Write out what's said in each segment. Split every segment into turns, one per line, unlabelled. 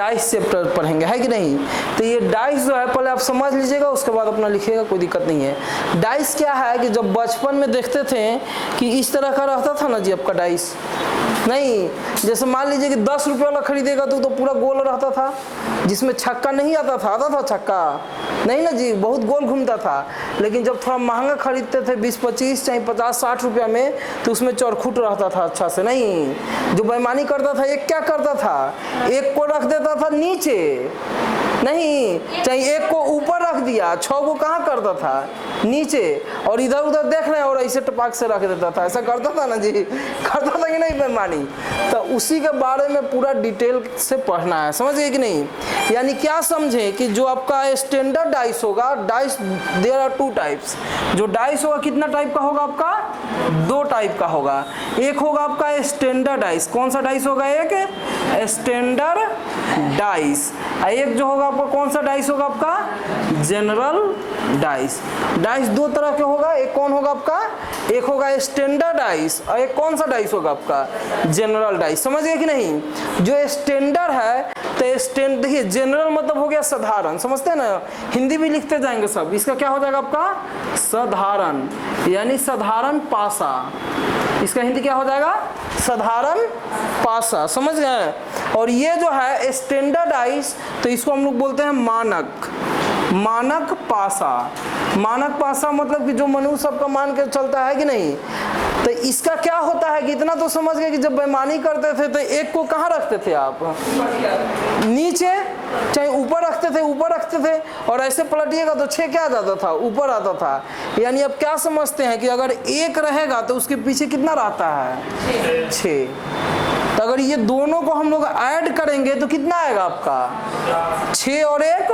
Dice chapter पढ़ेंगे, है कि नहीं। तो ये डाइस जो है पहले आप समझ लीजिएगा, उसके बाद अपना लिखिएगा, कोई दिक्कत नहीं है। डाइस क्या है कि जब बचपन में देखते थे कि इस तरह का रहता था ना जी आपका डाइस, नहीं जैसे मान लीजिए कि 10 रुपये वाला खरीदेगा तो पूरा गोल रहता था, जिसमें छक्का नहीं आता था छक्का नहीं ना जी, बहुत गोल घूमता था। लेकिन जब थोड़ा महंगा खरीदते थे 20-25 चाहे 50-60 रुपया में, तो उसमें चौरखुट रहता था अच्छा से। नहीं, जो बेईमानी करता था एक क्या करता था, एक को रख देता था नीचे, नहीं चाहे एक को ऊपर रख दिया, 6 को कहाँ करता था नीचे, और इधर उधर देख रहे हैं और ऐसे टपाक से रख देता था। ऐसा करता था ना जी, करता था कि नहीं बेईमानी। तो उसी के बारे में पूरा डिटेल से पढ़ना है, समझ गए कि नहीं। यानी क्या समझे कि जो आपका स्टैंडर्ड डाइस होगा, डाइस देयर आर 2 टाइप्स। जो डाइस होगा कितना टाइप का होगा आपका, 2 टाइप का होगा। एक होगा आपका स्टैंडर्ड डाइस, कौन सा डाइस होगा, एक स्टैंडर्ड डाइस, एक जो होगा आपका कौन सा डाइस होगा आपका, जनरल डाइस। डाइस 2 तरह के होगा, एक कौन होगा आपका, एक होगा स्टैंडर्ड डाइस और एक कौन सा डाइस होगा आपका, जनरल डाइस। समझ गए कि नहीं। जो स्टैंडर्ड है तो देखिए जनरल मतलब हो गया साधारण, समझते हैं ना, हिंदी भी लिखते जाएंगे सब। इसका क्या हो जाएगा आपका साधारण, यानी साधारण पासा। इसका हिंदी क्या हो जाएगा, साधारण पासा, समझ गए। और ये जो है स्टैंडर्ड डाइस, तो इसको हम लोग बोलते हैं मानक, मानक पासा। मानक पासा मतलब कि जो मनुष्य सबका मान के चलता है कि नहीं। तो इसका क्या होता है कि इतना तो समझ गए कि जब बेईमानी करते थे तो एक को कहाँ रखते थे आप, नीचे, चाहे ऊपर रखते थे, ऊपर रखते थे, और ऐसे पलटिएगा तो 6 क्या आ जाता था, ऊपर आता था। यानी अब क्या समझते हैं कि अगर 1 रहेगा तो उसके पीछे कितना रहता है, 6। तो अगर ये दोनों को हम लोग ऐड करेंगे तो कितना आएगा आपका, 6 और 1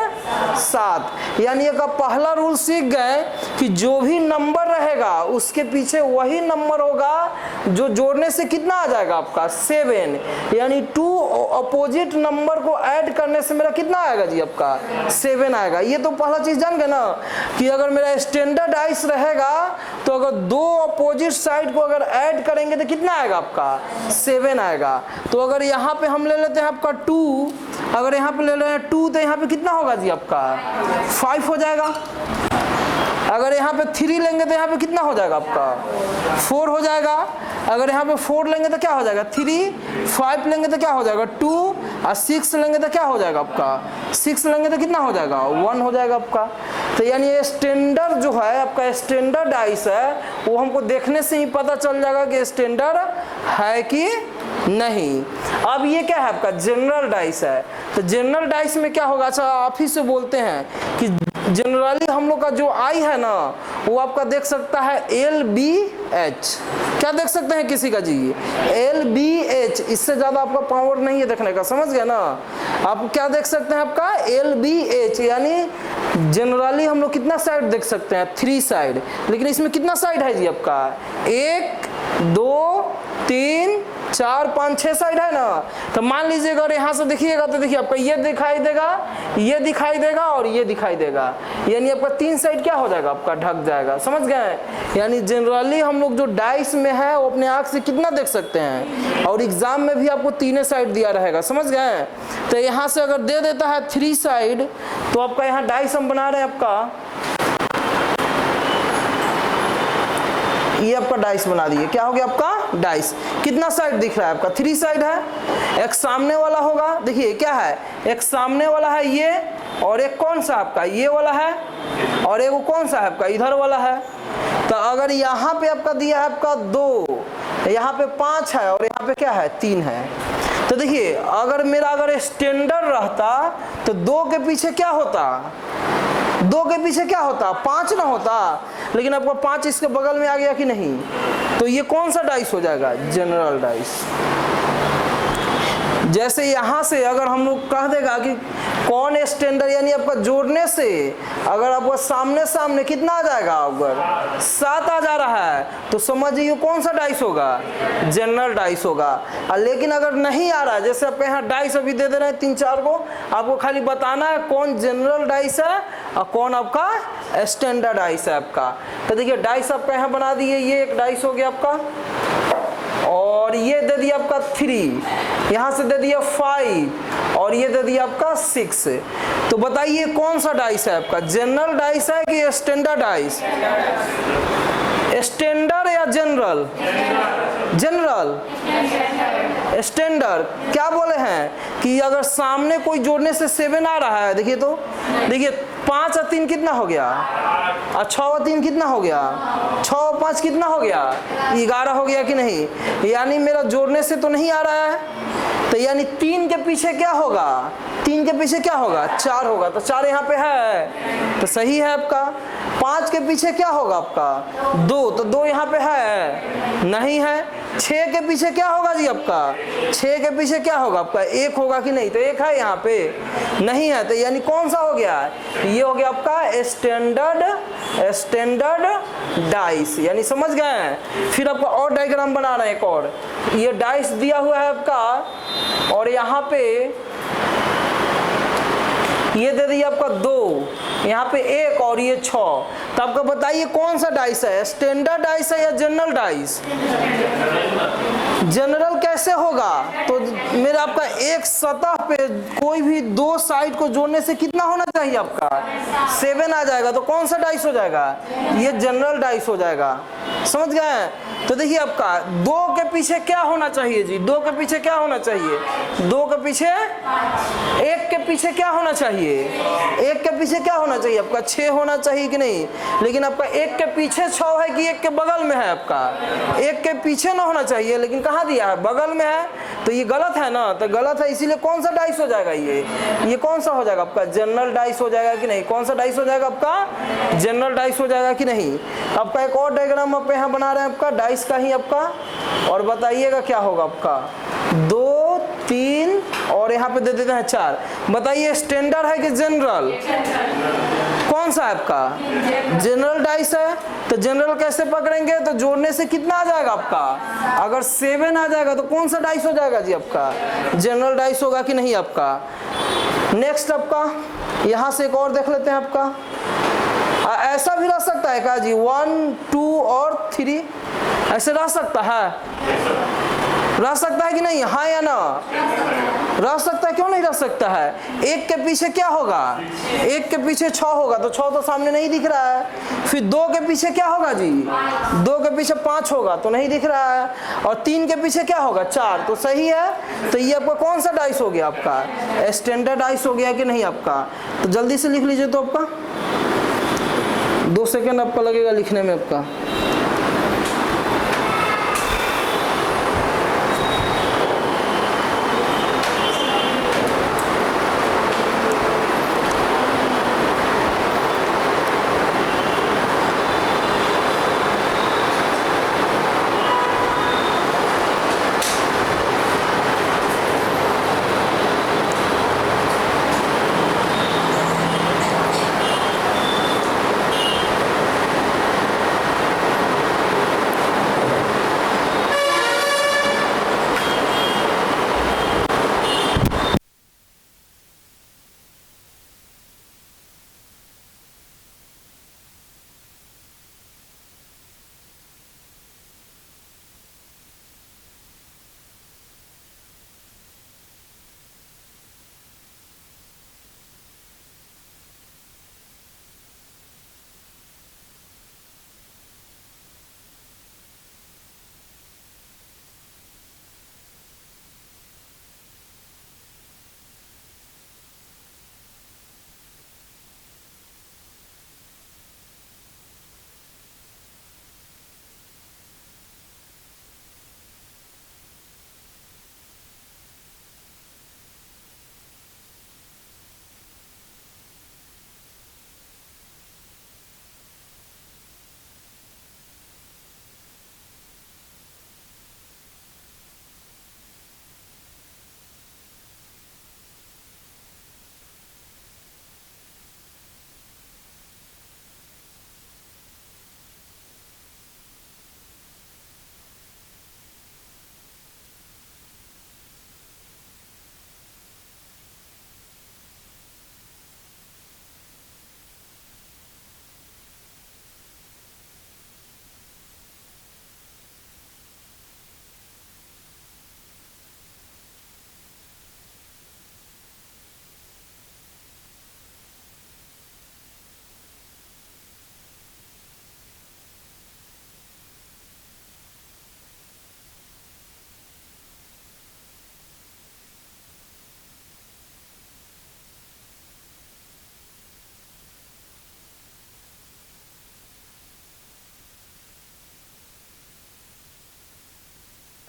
7। यानी एक पहला रूल सीख गए कि जो भी नंबर रहेगा उसके पीछे वही नंबर होगा जो जोड़ने से कितना आ जाएगा आपका 7। यानी 2 अपोजिट नंबर को ऐड करने से मेरा कितना आएगा जी आपका 7 आएगा। ये तो पहला चीज जान गए ना कि अगर मेरा स्टैंडर्ड डाइस रहेगा तो अगर 2 अपोजिट साइड को अगर ऐड करेंगे तो कितना आएगा आपका 7 आएगा। तो अगर यहाँ पे हम ले लेते हैं आपका 2, अगर यहाँ पे ले रहे हैं 2 तो यहाँ पे कितना होगा जी आपका 5 हो जाएगा। अगर यहाँ पे 3 लेंगे तो यहाँ पे कितना हो जाएगा आपका 4 हो जाएगा। अगर यहाँ पे 4 लेंगे तो क्या हो जाएगा 3, 5 लेंगे तो क्या हो जाएगा 2, और 6 लेंगे तो क्या हो जाएगा आपका 6 लेंगे तो कितना हो जाएगा 1 हो जाएगा आपका। तो यानी ये स्टैंडर्ड जो है आपका स्टैंडर्ड डाइस है, वो हमको देखने से ही पता चल जाएगा कि स्टैंडर्ड है कि नहीं। अब ये क्या है आपका जनरल डाइस है। तो जनरल डाइस में क्या होगा, अच्छा आप ही से बोलते हैं कि जनरली हम लोग का जो आई है ना वो आपका देख सकता है LBH। क्या देख सकते हैं किसी का जी LBH, इससे ज्यादा आपका पावर नहीं है देखने का, समझ गए ना। आप क्या देख सकते हैं आपका LBH, यानी जनरली हम लोग कितना साइड देख सकते हैं 3 साइड, लेकिन इसमें कितना साइड है जी आपका 1 2 3 4 5 6 साइड है ना। तो मान लीजिएगा अगर यहाँ से देखिएगा तो देखिए आपका ये दिखाई देगा, ये दिखाई देगा और ये दिखाई देगा, यानी आपका 3 साइड क्या हो जाएगा आपका ढक जाएगा, समझ गए। यानी जनरली हम लोग जो डाइस में है वो अपने आँख से कितना देख सकते हैं, और एग्जाम में भी आपको 3 साइड दिया रहेगा, समझ गए। तो यहाँ से अगर दे देता है 3 साइड तो आपका यहाँ डाइस हम बना रहे हैं आपका, ये आपका डाइस बना दिए। क्या हो गया आपका डाइस, कितना साइड दिख रहा है आपका 3 साइड है। एक सामने वाला होगा, देखिए क्या है, एक सामने वाला है ये, और एक कौन सा आपका ये वाला है, और एक कौन सा है आपका इधर वाला है। तो अगर यहाँ पे आपका दिया है आपका 2, यहाँ पे 5 है और यहाँ पे क्या है 3 है। तो देखिए अगर स्टैंडर्ड रहता तो 2 के पीछे क्या होता, 2 के पीछे क्या होता 5 ना होता, लेकिन आपका 5 इसके बगल में आ गया कि नहीं। तो ये कौन सा डाइस हो जाएगा जनरल डाइस। जैसे यहाँ से अगर हम लोग कह देगा कि कौन स्टैंडर्ड, यानी आपका जोड़ने से अगर आपका सामने सामने कितना आ जाएगा, अगर 7 आ जा रहा है तो समझिए कौन सा डाइस होगा जनरल डाइस होगा। लेकिन अगर नहीं आ रहा है, जैसे आपके यहाँ डाइस अभी दे दे रहे हैं 3-4 को, आपको खाली बताना है कौन जनरल डाइस है और कौन आपका स्टैंडर्ड डाइस है आपका। तो देखिए डाइस आपका यहाँ बना दिए, ये एक डाइस हो गया आपका, और और ये दे दिया आपका 3, यहाँ से दे दिया 5 और ये दे दिया आपका 6। तो बताइए कौन सा डाइस है आपका, जनरल डाइस है कि स्टैंडर्ड डाइस? स्टैंडर्ड या जनरल? जनरल। स्टैंडर्ड क्या बोले हैं कि अगर सामने कोई जोड़ने से 7 आ रहा है, देखिए तो देखिए 5 और 3 कितना हो गया, और 6 और 3 कितना हो गया, 6 और 5 कितना हो गया, 11 हो गया कि नहीं? यानी मेरा जोड़ने से तो नहीं आ रहा है, तो यानी 3 के पीछे क्या होगा, 3 के पीछे क्या होगा, 4 होगा। तो 4 यहाँ पे है तो सही है आपका। 5 के पीछे क्या होगा आपका, 2, तो 2 यहाँ पे है नहीं है। 6 के पीछे क्या होगा जी आपका, 6 के पीछे क्या होगा आपका, 1 होगा कि नहीं? तो 1 है यहाँ पे नहीं है, तो यानी कौन सा हो गया, ये हो गया आपका स्टैंडर्ड डाइस। यानी समझ गए हैं। फिर आपका और डायग्राम बना रहे हैं एक और, ये डाइस दिया हुआ है आपका और यहाँ पे ये दे दिया आपका 2, यहाँ पे 1 और ये 6। तो आपका बताइए कौन सा डाइस है, स्टैंडर्ड डाइस है या जनरल डाइस? जनरल कैसे होगा, तो मेरा आपका एक सतह पे कोई भी 2 साइड को जोड़ने से कितना होना चाहिए आपका, 7 आ जाएगा। तो कौन सा डाइस हो जाएगा, ये जनरल डाइस हो जाएगा। समझ गए? तो देखिए आपका 2 के पीछे क्या होना चाहिए जी, 2 के पीछे क्या होना चाहिए, 2 के पीछे 1 के पीछे क्या होना चाहिए, 1 के पीछे क्या होना चाहिए आपका, 6 होना चाहिए कि नहीं? लेकिन आपका 1 के पीछे 6 है कि 1 के बगल में है आपका, 1 के पीछे ना होना चाहिए, लेकिन कहाँ दिया है, बगल में है। तो ये गलत है ना, तो गलत है, इसीलिए कौन सा डाइस हो जाएगा, ये कौन सा हो जाएगा आपका, जनरल डाइस हो जाएगा कि नहीं? कौन सा डाइस हो जाएगा आपका, जनरल डाइस हो जाएगा कि नहीं? आपका एक और डायग्राम आप यहाँ बना रहे हैं आपका डाइस का ही आपका, और बताइएगा क्या होगा आपका, 2, 3 और यहाँ पे दे देते हैं 4। बताइए स्टैंडर्ड है कि जनरल, कौन सा है आपका, जनरल डाइस है। तो जनरल कैसे पकड़ेंगे, तो जोड़ने से कितना आ जाएगा आपका, अगर 7 आ जाएगा तो कौन सा डाइस हो जाएगा जी आपका, जनरल डाइस होगा कि नहीं आपका। नेक्स्ट आपका यहाँ से एक और देख लेते हैं आपका, ऐसा भी रह सकता है क्या जी, 1, 2 और 3 ऐसे रह सकता है, रह सकता है कि नहीं, हाँ या ना, रह सकता है, क्यों नहीं रह सकता है। 1 के पीछे क्या होगा, 1 के पीछे 6 होगा, तो 6 तो सामने नहीं दिख रहा है। फिर 2 के पीछे क्या होगा जी, 2 के पीछे 5 होगा तो नहीं दिख रहा है, और 3 के पीछे क्या होगा, 4, तो सही है। तो ये आपका कौन सा डाइस हो गया आपका, स्टैंडर्ड डाइस हो गया कि नहीं आपका। तो जल्दी से लिख लीजिए, तो आपका 2 सेकेंड आपका लगेगा लिखने में आपका।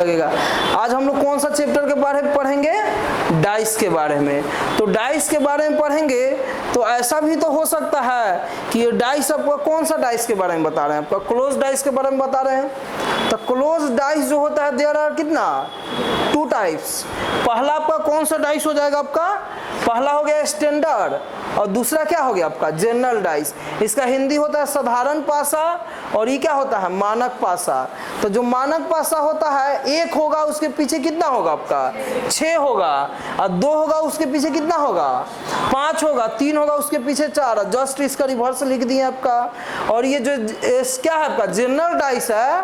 लगेगा। आज हम लोग कौन सा चैप्टर के बारे में पढ़ेंगे? डाइस के बारे में। तो डाइस के बारे में पढ़ेंगे तो ऐसा भी तो हो सकता है कि ये डाइस आपका कौन सा डाइस के बारे में बता रहे हैं? आपका क्लोज डाइस के बारे में बता रहे हैं। तो क्लोज डाइस जो होता है देयर आर कितना? 2 टाइप्स। पहला आपका कौन सा डाइस हो जाएगा? आपका पहला हो गया स्टैंडर्ड और दूसरा क्या हो गया आपका? General dice. इसका हिंदी होता है साधारण पासा और ये क्या होता है? मानक पासा। तो जो मानक पासा होता है 1 होगा उसके पीछे कितना होगा आपका? 6 होगा और 2 होगा उसके पीछे कितना होगा? 5 होगा, 3 होगा उसके पीछे 4। जस्ट इसका रिवर्स लिख दिए आपका। और ये जो क्या है आपका जनरल डाइस है,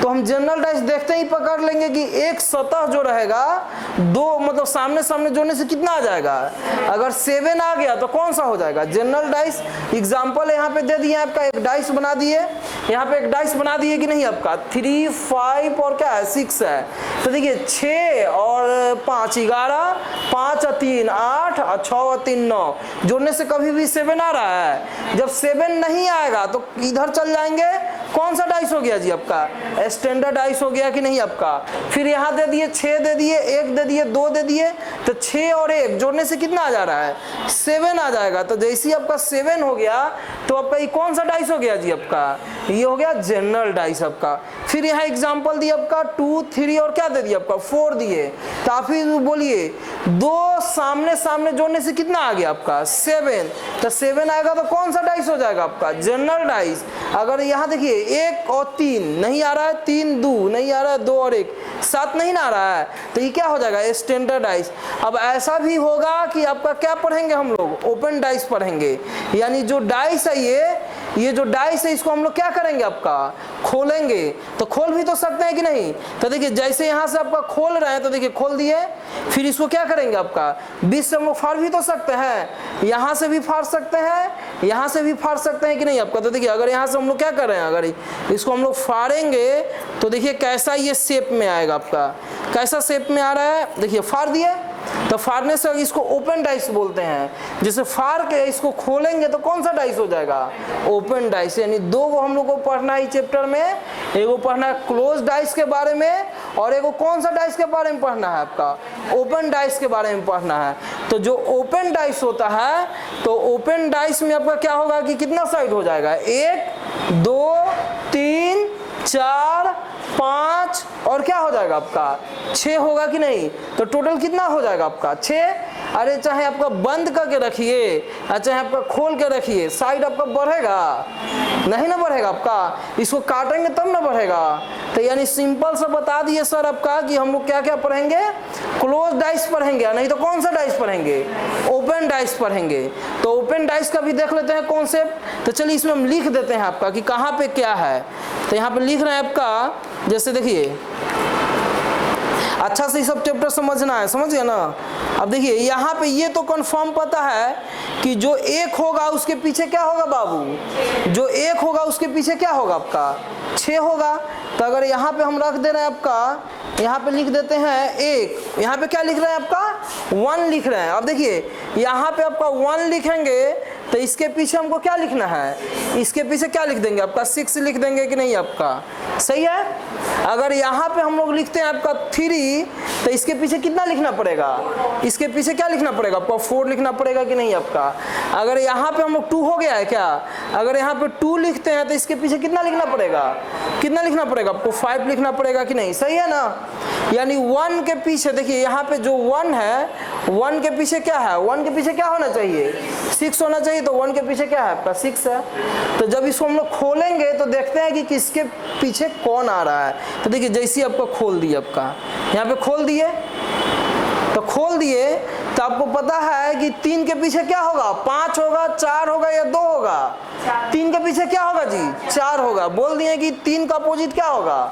तो हम जनरल डाइस देखते ही पकड़ लेंगे कि एक सतह जो रहेगा 2 मतलब सामने सामने जोड़ने से कितना आ जाएगा? अगर 7 आ गया तो कौन सा हो जाएगा? General dice. एग्जांपल यहाँ पे दे दिए आपका, एक डाइस बना दिए, यहाँ पे एक डाइस बना दिए कि नहीं आपका? 3, 5 और क्या है? 6 है। तो देखिए 6 और 5 11, 5 और 3 8 और 6 और 3 9। जोड़ने से कभी भी 7 आ रहा है? जब 7 नहीं आएगा तो इधर चल जाएंगे। कौन सा डाइस हो गया जी आपका? स्टैंडर्ड डाइस हो गया कि नहीं आपका? फिर यहाँ दे दिए 6 दे दिए, 1 दे दिए, 2 दे दिए, तो 6 और 1 जोड़ने से कितना आ जा रहा है? 7 आ जाएगा। तो जैसे ही आपका 7 हो गया तो आपका ये कौन सा डाइस हो गया जी आपका? ये हो गया जनरल डाइस आपका। फिर यहाँ एग्जांपल दिया आपका 2, 3 और क्या दे दिया आपका? 4 दिए। तो आप ही बोलिए 2 सामने सामने जोड़ने से कितना आ गया आपका? 7। तो 7 आएगा तो कौन सा डाइस हो जाएगा आपका? General dice. अगर यहाँ देखिए 1 और 3 नहीं आ रहा है, 3 2 नहीं आ रहा है, 2 और 1 7 नहीं ना आ रहा है, तो ये क्या हो जाएगा? Standard dice. अब ऐसा भी होगा कि आपका क्या पढ़ेंगे हम लोग? ओपन डाइस पढ़ेंगे। यानी जो डाइस है ये जो डाइस है इसको हम लोग क्या करेंगे? आपका खोलेंगे। तो खोल भी तो सकते हैं कि नहीं? तो देखिए जैसे यहाँ से आपका खोल रहे हैं तो देखिए खोल दिए, फिर इसको क्या करेंगे? आपका बीच से हम लोग फाड़ भी तो सकते हैं, यहाँ से भी फाड़ सकते हैं, यहाँ से भी फाड़ सकते हैं कि नहीं आपका? तो देखिए अगर यहाँ से हम लोग क्या कर रहे हैं, अगर इसको हम लोग फाड़ेंगे तो देखिए कैसा ये शेप में आएगा आपका। कैसा शेप में आ रहा है? देखिए फाड़ दिए, तो फाड़ने से इसको ओपन डाइस बोलते हैं। जैसे फाड़ के इसको खोलेंगे तो कौन सा डाइस हो जाएगा? Open dice. यानी 2 को हम लोग को पढ़ना है चैप्टर में। एगो पढ़ना है क्लोज डाइस के बारे में और एगो कौन सा डाइस के बारे में पढ़ना है? आपका ओपन डाइस के बारे में पढ़ना है। तो जो ओपन डाइस होता है तो ओपन डाइस में आपका क्या होगा कि कितना साइड हो जाएगा? 1 2 3 4 5 और क्या हो जाएगा आपका? 6 होगा कि नहीं? तो टोटल कितना हो जाएगा आपका? 6। अरे चाहे आपका बंद करके रखिए चाहे आपका खोल के रखिए, साइड आपका बढ़ेगा नहीं ना? बढ़ेगा आपका। इसको काटेंगे तब ना बढ़ेगा। तो यानी सिंपल सा बता दिए सर आपका कि हम लोग क्या क्या पढ़ेंगे? क्लोज डाइस पढ़ेंगे, नहीं तो कौन सा डाइस पढ़ेंगे? ओपन डाइस पढ़ेंगे। तो ओपन डाइस का भी देख लेते हैं कॉन्सेप्ट। तो चलिए इसमें हम लिख देते हैं आपका कि कहाँ पे क्या है। तो यहाँ पे लिख रहे हैं आपका, जैसे देखिए अच्छा से सब चैप्टर समझना है, समझ गए ना? अब देखिए यहाँ पे ये तो कंफर्म पता है कि जो 1 होगा उसके पीछे क्या होगा बाबू? जो 1 होगा उसके पीछे क्या होगा आपका? 6 होगा। तो अगर यहाँ पे हम रख दे रहे हैं आपका, यहाँ पे लिख देते हैं 1, यहाँ पे क्या लिख रहे हैं आपका? 1 लिख रहे हैं। अब देखिए यहाँ पे आपका 1 लिखेंगे तो इसके पीछे हमको क्या लिखना है? इसके पीछे क्या लिख देंगे? आपका 6 लिख देंगे कि नहीं आपका? सही है। अगर यहाँ पे हम लोग लिखते हैं आपका 3 तो इसके पीछे कितना लिखना पड़ेगा? इसके पीछे क्या लिखना पड़ेगा? आपको 4 लिखना पड़ेगा कि नहीं आपका? अगर यहाँ पे हम लोग 2 हो गया है क्या? अगर यहाँ पे 2 लिखते हैं तो इसके पीछे कितना लिखना पड़ेगा? कितना लिखना पड़ेगा? आपको 5 लिखना पड़ेगा कि नहीं? सही है ना? यानी 1 के पीछे देखिए यहाँ पे जो 1 है, 1 के पीछे क्या है? 1 के पीछे क्या होना चाहिए? 6 होना चाहिए। तो 1 के पीछे क्या है आपका? 6 है। तो जब इसको हम लोग खोलेंगे तो देखते हैं कि किसके पीछे कौन आ रहा है। तो देखिए जैसे आपको खोल दिए, आपका यहाँ पे खोल दिए, तो खोल दिए तो आपको पता है कि 3 के पीछे क्या होगा? 5 होगा, 4 होगा या 2 होगा? 3 के पीछे क्या होगा जी? 4 होगा। बोल दिए कि 3 का अपोजिट क्या होगा?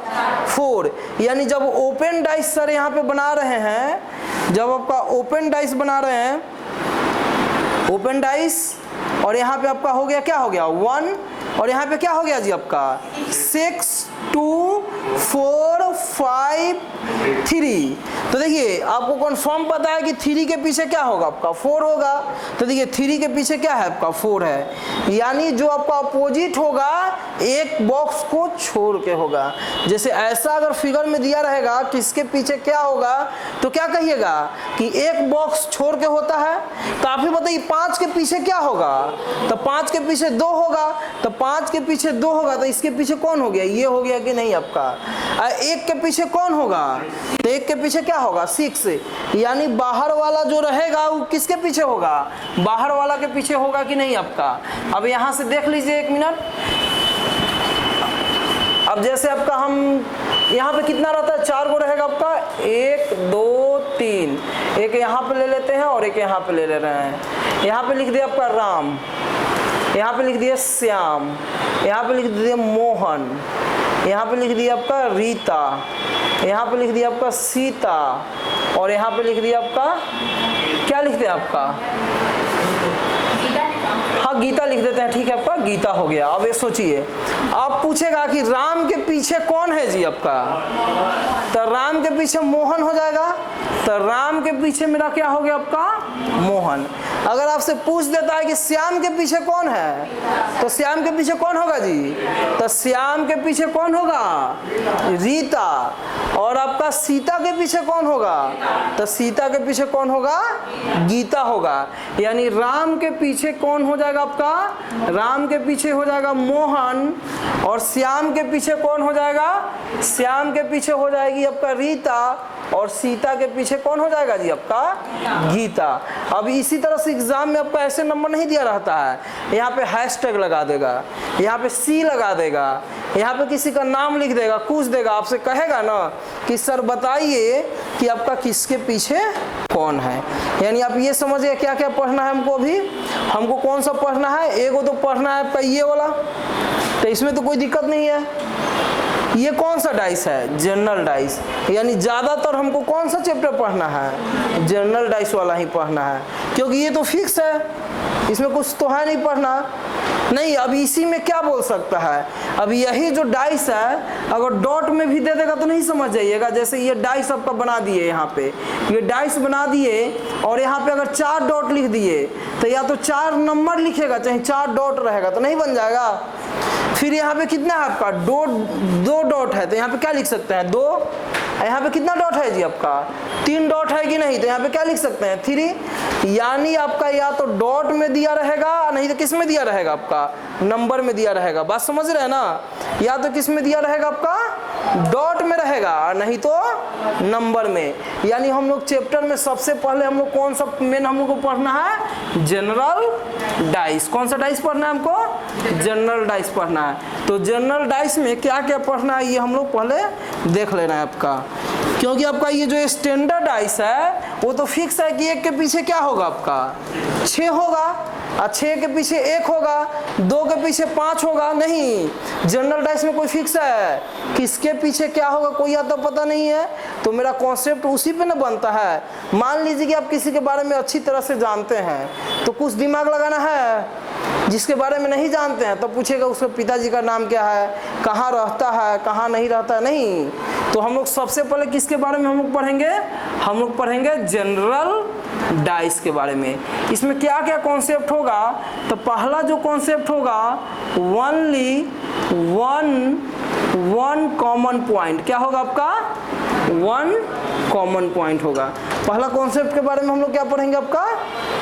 4। यानी जब ओपन डाइस सर यहाँ पे बना रहे हैं, जब आपका ओपन डाइस बना रहे हैं, ओपन डाइस, और यहाँ पे आपका हो गया क्या हो गया? 1 और यहाँ पे क्या हो गया जी आपका? 6 2 4 5 3। तो देखिए आपको कंफर्म पता है कि 3 के पीछे क्या होगा आपका 4 होगा। तो देखिए 3 के पीछे क्या है आपका 4 है, यानी जो आपका अपोजिट होगा एक बॉक्स को छोड़ के होगा। जैसे ऐसा अगर फिगर में दिया रहेगा किसके पीछे क्या होगा तो क्या कहिएगा कि एक बॉक्स छोड़ के होता है। तो आप ही बताइए 5 के पीछे क्या होगा, तो 5 के पीछे 2 होगा, तो 5 के पीछे 2 होगा तो इसके पीछे कौन हो गया, ये हो गया कि नहीं आपका। 1 के पीछे कौन होगा, तो 1 के पीछे क्या होगा 6, यानी बाहर वाला जो रहेगा वो किसके पीछे होगा, बाहर वाला के पीछे होगा कि नहीं आपका। अब यहां से देख लीजिए 1 मिनट। अब जैसे आपका हम यहाँ पे कितना रहता है 4 गो रहेगा आपका 1 2 3, एक यहाँ पे ले लेते हैं और एक यहाँ पे ले ले रहे हैं। यहाँ पे लिख दिया आपका राम, यहाँ पे लिख दिया श्याम, यहाँ पे लिख दिया मोहन, यहाँ पे लिख दिया आपका रीता, यहाँ पे लिख दिया आपका सीता, और यहाँ पे लिख दिया आपका क्या लिख दिया आपका, हाँ गीता लिख देते हैं, ठीक है आपका गीता हो गया। अब ये सोचिए आप पूछेगा कि राम के पीछे कौन है जी आपका, तो राम के पीछे मोहन हो जाएगा, तो राम के पीछे मेरा क्या हो गया आपका मोहन। अगर आपसे पूछ देता है कि श्याम के पीछे कौन है, तो श्याम के पीछे कौन होगा जी, तो श्याम के पीछे कौन होगा रीता, और आपका सीता के पीछे कौन होगा, तो सीता के पीछे कौन होगा गीता होगा। यानी राम के पीछे कौन हो जाएगा आपका, राम के पीछे हो जाएगा मोहन, और श्याम के पीछे कौन हो जाएगा, श्याम के पीछे हो जाएगी आपका रीता, और सीता के पीछे कौन हो जाएगा जी आपका गीता। अब इसी तरह से एग्जाम में आपका ऐसे नंबर नहीं दिया रहता है, यहाँ पे हैशटैग लगा देगा, यहाँ पे सी लगा देगा, यहाँ पे किसी का नाम लिख देगा, पूछ देगा, आपसे कहेगा ना कि सर बताइए कि आपका किसके पीछे कौन है। यानी आप ये समझिए क्या क्या पढ़ना है हमको। अभी हमको कौन सा पढ़ना है, एगो तो पढ़ना है आपका ये वाला, तो इसमें तो कोई दिक्कत नहीं है। ये कौन सा डाइस है, जनरल डाइस, यानी ज्यादातर हमको कौन सा चैप्टर पढ़ना है, जनरल डाइस वाला ही पढ़ना है, क्योंकि ये तो फिक्स है, इसमें कुछ तो है नहीं पढ़ना नहीं। अब इसी में क्या बोल सकता है, अब यही जो डाइस है अगर डॉट में भी दे देगा तो नहीं समझ जाइएगा। जैसे ये डाइस आपका बना दिए, यहाँ पे ये डाइस बना दिए और यहाँ पे अगर 4 डॉट लिख दिए तो या तो 4 नंबर लिखेगा चाहे 4 डॉट रहेगा, तो नहीं बन जाएगा। फिर यहाँ पे कितना है आपका 2 डॉट है, तो यहाँ पे क्या लिख सकते हैं 2, यहाँ पे कितना डॉट है जी आपका 3 डॉट है कि नहीं, तो यहाँ पे क्या लिख सकते हैं 3। यानी आपका या तो डॉट में दिया रहेगा, नहीं तो किस में दिया रहेगा आपका नंबर में दिया रहेगा। बात समझ रहे हैं ना, या तो किस में दिया रहेगा आपका डॉट में रहेगा, नहीं तो नंबर में। यानी हम लोग चैप्टर में सबसे पहले हम लोग कौन सा मेन हम लोग को पढ़ना है, जनरल डाइस। कौन सा डाइस पढ़ना है हमको, जनरल डाइस पढ़ना है। तो जनरल डाइस में क्या क्या पढ़ना है ये हम लोग पहले देख लेना है आपका, क्योंकि आपका ये जो स्टैंडर्ड डाइस है वो तो फिक्स है कि 1 के पीछे क्या होगा आपका 6 होगा, और 6 के पीछे 1 होगा, 2 के पीछे 5 होगा। नहीं, जनरल डाइस में कोई फिक्स है किसके पीछे क्या होगा कोई या तो पता नहीं है, तो मेरा कॉन्सेप्ट उसी पे ना बनता है। मान लीजिए कि आप किसी के बारे में अच्छी तरह से जानते हैं तो कुछ दिमाग लगाना है, जिसके बारे में नहीं जानते हैं तो पूछेगा उसके पिताजी का नाम क्या है, कहाँ रहता है, कहाँ नहीं रहता है। नहीं, तो हम लोग सबसे पहले किसके बारे में हम लोग पढ़ेंगे, हम लोग पढ़ेंगे जनरल डाइस के बारे में। इसमें क्या क्या कॉन्सेप्ट होगा, तो पहला जो कॉन्सेप्ट होगा ओनली वन कॉमन पॉइंट। क्या होगा आपका 1 कॉमन पॉइंट होगा। पहला कॉन्सेप्ट के बारे में हम लोग क्या पढ़ेंगे आपका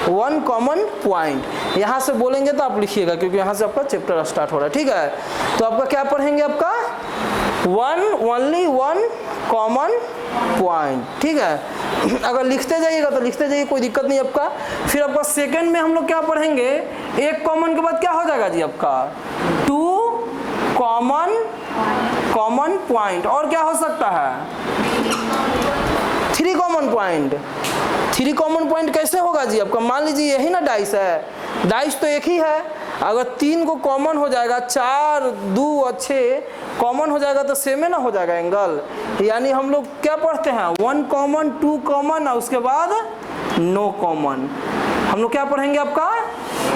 1 कॉमन पॉइंट। यहाँ से बोलेंगे तो आप लिखिएगा क्योंकि यहाँ से आपका चैप्टर स्टार्ट हो रहा है, ठीक है। तो आपका क्या पढ़ेंगे आपका ओनली वन कॉमन पॉइंट, ठीक है। अगर लिखते जाइएगा तो लिखते जाइए, कोई दिक्कत नहीं आपका। फिर आपका सेकंड में हम लोग क्या पढ़ेंगे, 1 कॉमन के बाद क्या हो जाएगा जी आपका 2 कॉमन पॉइंट, और क्या हो सकता है 3 कॉमन पॉइंट। 3 कॉमन पॉइंट कैसे होगा जी आपका, मान लीजिए यही ना डाइस है, डाइस तो एक ही है, अगर 3 को कॉमन हो जाएगा, 4 2 और 6 कॉमन हो जाएगा तो सेम है ना हो जाएगा एंगल। यानी हम लोग क्या पढ़ते हैं 1 कॉमन 2 कॉमन और उसके बाद नो कॉमन। हम लोग क्या पढ़ेंगे आपका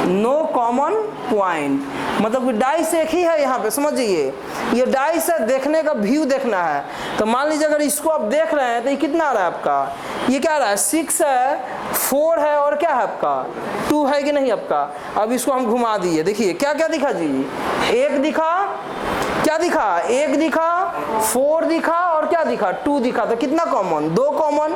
नो कॉमन पॉइंट, मतलब कि डाइस एक ही है यहाँ पे, समझिए ये डाइस है, देखने का व्यू देखना है। तो मान लीजिए अगर इसको आप देख रहे हैं तो ये कितना आ रहा है आपका, ये क्या आ रहा है 6 है, 4 है और क्या है आपका 2 है कि नहीं आपका। अब इसको हम घुमा दिए, देखिए क्या क्या दिखा जी, 1 दिखा, क्या दिखा 1 दिखा, 4 दिखा और क्या दिखा 2 दिखा। तो कितना कॉमन, 2 कॉमन।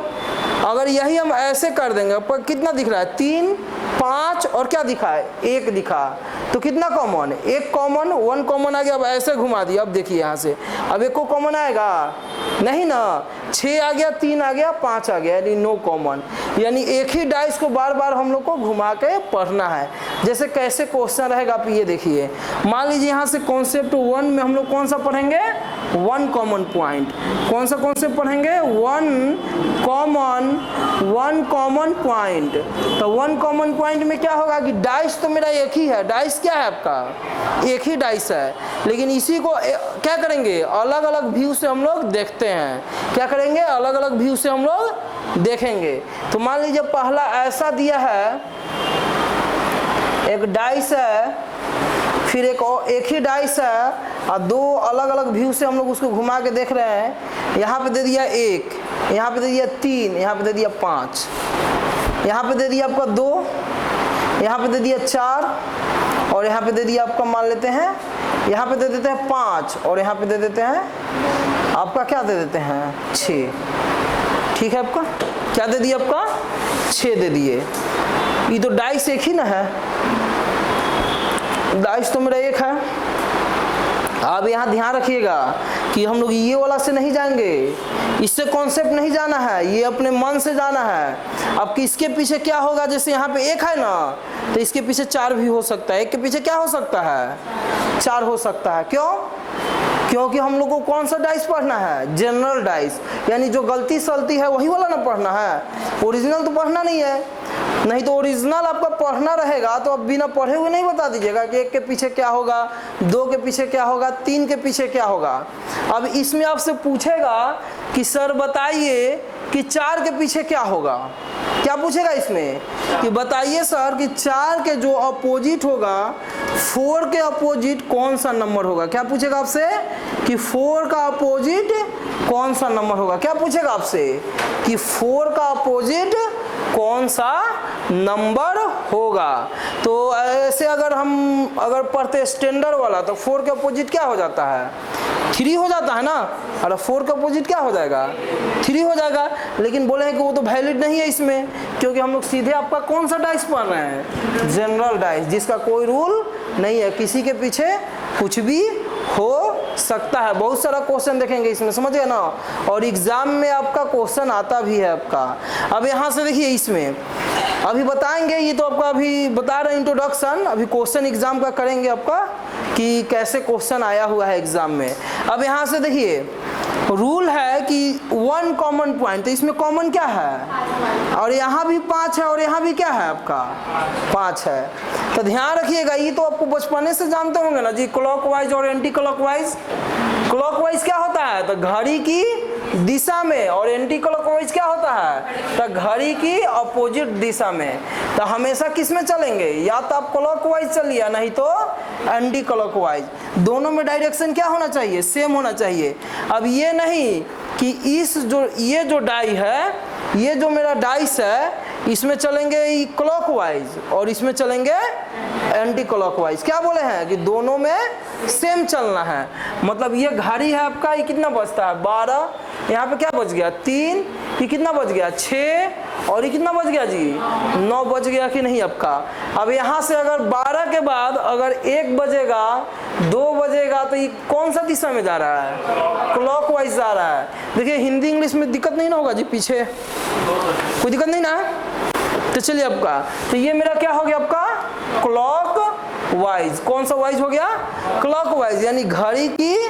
अगर यही हम ऐसे कर देंगे पर कितना दिख रहा है 3, 5 और क्या दिखा है 1 दिखा, तो कितना कॉमन 1 कॉमन, 1 कॉमन आ गया। अब ऐसे घुमा दिया, अब देखिए यहाँ से अब 1 को कॉमन आएगा नहीं ना, 6 आ गया, 3 आ गया, 5 आ गया, यानी नो कॉमन। यानी एक ही डाइस को बार बार हम लोग को घुमा के पढ़ना है। जैसे कैसे क्वेश्चन रहेगा आप ये देखिए, मान लीजिए यहाँ से कॉन्सेप्ट 1 में हम लोग कौन सा पढ़ेंगे 1 कॉमन पॉइंट। कौन सा कॉन्सेप्ट पढ़ेंगे 1 कॉमन पॉइंट। तो 1 कॉमन पॉइंट में क्या होगा कि डाइस तो मेरा एक ही है, डाइस क्या है आपका एक ही डाइस है, लेकिन इसी को क्या करेंगे अलग अलग व्यू से हम लोग देखते हैं। क्या करेंगे अलग अलग व्यू से हम लोग देखेंगे। तो मान लीजिए पहला ऐसा दिया है, एक डाइस है, फिर एक ही डाइस है और 2 अलग अलग व्यू से हम लोग उसको घुमा के देख रहे हैं। यहाँ पे दे दिया 1, यहाँ पे दे दिया 3, यहाँ पे दे दिया 5, यहाँ पे दे दिया आपका 2, यहाँ पे दे दिया 4 और यहाँ पे दे दिया आपका मान लेते हैं, यहाँ पे दे देते हैं 5 और यहाँ पे दे देते हैं आपका क्या दे देते हैं 6। ठीक है, आपका क्या दे दिया आपका 6 दे दिए। ये तो डाइस एक ही ना है, डाइस तो मेरा एक है। अब यहाँ ध्यान रखिएगा कि हम लोग ये वाला से नहीं जाएंगे, इससे कॉन्सेप्ट नहीं जाना है, ये अपने मन से जाना है। अब किसके पीछे क्या होगा, जैसे यहाँ पे 1 है ना, तो इसके पीछे 4 भी हो सकता है। 1 के पीछे क्या हो सकता है 4 हो सकता है। क्यों? क्योंकि हम लोग को कौन सा डाइस पढ़ना है जनरल डाइस, यानी जो गलती सलती है वही वाला ना पढ़ना है, ओरिजिनल तो पढ़ना नहीं है। नहीं तो ओरिजिनल आपका पढ़ना रहेगा तो आप बिना पढ़े हुए नहीं बता दीजिएगा कि 1 के पीछे क्या होगा, 2 के पीछे क्या होगा, 3 के पीछे क्या होगा। अब इसमें आपसे पूछेगा कि सर बताइए कि 4 के पीछे क्या होगा। क्या पूछेगा इसमें कि बताइए सर कि 4 के जो अपोजिट होगा 4 के अपोजिट कौन सा नंबर होगा। क्या पूछेगा आपसे कि 4 का अपोजिट कौन सा नंबर होगा। क्या पूछेगा आपसे कि 4 का अपोजिट कौन सा नंबर होगा। तो ऐसे अगर पढ़ते स्टैंडर्ड वाला तो 4 के अपोजिट क्या हो जाता है 3 हो जाता है ना, और 4 का अपोजिट क्या हो जाएगा 3 हो जाएगा। लेकिन बोले हैं कि वो तो वैलिड नहीं है इसमें, क्योंकि हम लोग सीधे आपका कौन सा डाइस पढ़ रहे हैं जनरल डाइस, जिसका कोई रूल नहीं है, किसी के पीछे कुछ भी हो सकता है। बहुत सारा क्वेश्चन देखेंगे इसमें, समझ गए ना, और एग्जाम में आपका क्वेश्चन आता भी है आपका। अब यहाँ से देखिए इसमें अभी बताएंगे, ये तो आपका अभी बता रहे हैं इंट्रोडक्शन, अभी क्वेश्चन एग्जाम का करेंगे आपका कि कैसे क्वेश्चन आया हुआ है एग्जाम में। अब यहाँ से देखिए रूल है कि 1 कॉमन पॉइंट, तो इसमें कॉमन क्या है, और यहाँ भी 5 है और यहाँ भी क्या है आपका 5 है। तो ध्यान रखिएगा, ये तो आपको बचपने से जानते होंगे ना जी, क्लॉकवाइज और एंटी क्लॉकवाइज। क्लॉकवाइज क्या होता है तो घड़ी की दिशा में, और एंटी क्लॉकवाइज क्या होता है तो घड़ी की अपोजिट दिशा में। तो हमेशा किस में चलेंगे, या तो आप क्लॉकवाइज चलिए नहीं तो एंटी क्लॉकवाइज। दोनों में डायरेक्शन क्या होना चाहिए सेम होना चाहिए। अब ये नहीं कि ये जो डाई है, ये जो मेरा डाइस है, इसमें चलेंगे क्लॉकवाइज और इसमें चलेंगे एंटी क्लॉकवाइज। क्या बोले हैं कि दोनों में सेम चलना है। मतलब ये घड़ी है आपका, ये कितना बजता है 12, यहाँ पे क्या बज गया 3, ये कितना बज गया 6, और ये कितना बज गया जी 9 बज गया कि नहीं आपका। अब यहाँ से अगर 12 के बाद अगर 1 बजेगा 2 बजेगा तो ये कौन सा दिशा में जा रहा है क्लॉकवाइज जा रहा है। देखिए हिंदी इंग्लिश में दिक्कत नहीं ना होगा जी, पीछे कोई दिक्कत नहीं ना। तो चलिए आपका, तो ये मेरा क्या हो गया आपका क्लॉक वाइज। कौन सा वाइज हो गया क्लॉकवाइज, यानी घड़ी की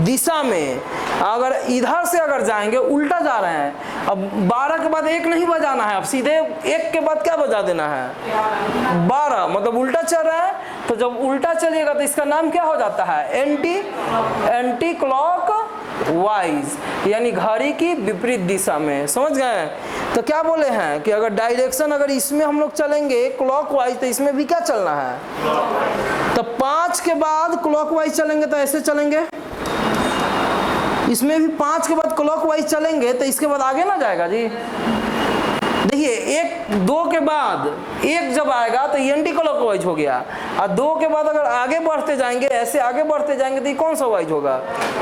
दिशा में। अगर इधर से अगर जाएंगे उल्टा जा रहे हैं, अब 12 के बाद 1 नहीं बजाना है, अब सीधे 1 के बाद क्या बजा देना है 12, मतलब उल्टा चल रहा है। तो जब उल्टा चलिएगा तो इसका नाम क्या हो जाता है एंटी क्लॉक वाइज, यानी घड़ी की विपरीत दिशा में। समझ गए? तो क्या बोले हैं कि अगर डायरेक्शन अगर इसमें हम लोग चलेंगे क्लॉकवाइज तो इसमें भी क्या चलना है? तो 5 के बाद क्लॉकवाइज चलेंगे तो ऐसे चलेंगे, इसमें भी 5 के बाद क्लॉकवाइज चलेंगे तो इसके बाद आगे ना जाएगा जी। देखिए 1 2 के बाद 1 जब आएगा तो एंटी क्लॉकवाइज हो गया, और 2 के बाद अगर आगे बढ़ते जाएंगे, ऐसे आगे बढ़ते जाएंगे तो ये कौन सा वाइज होगा?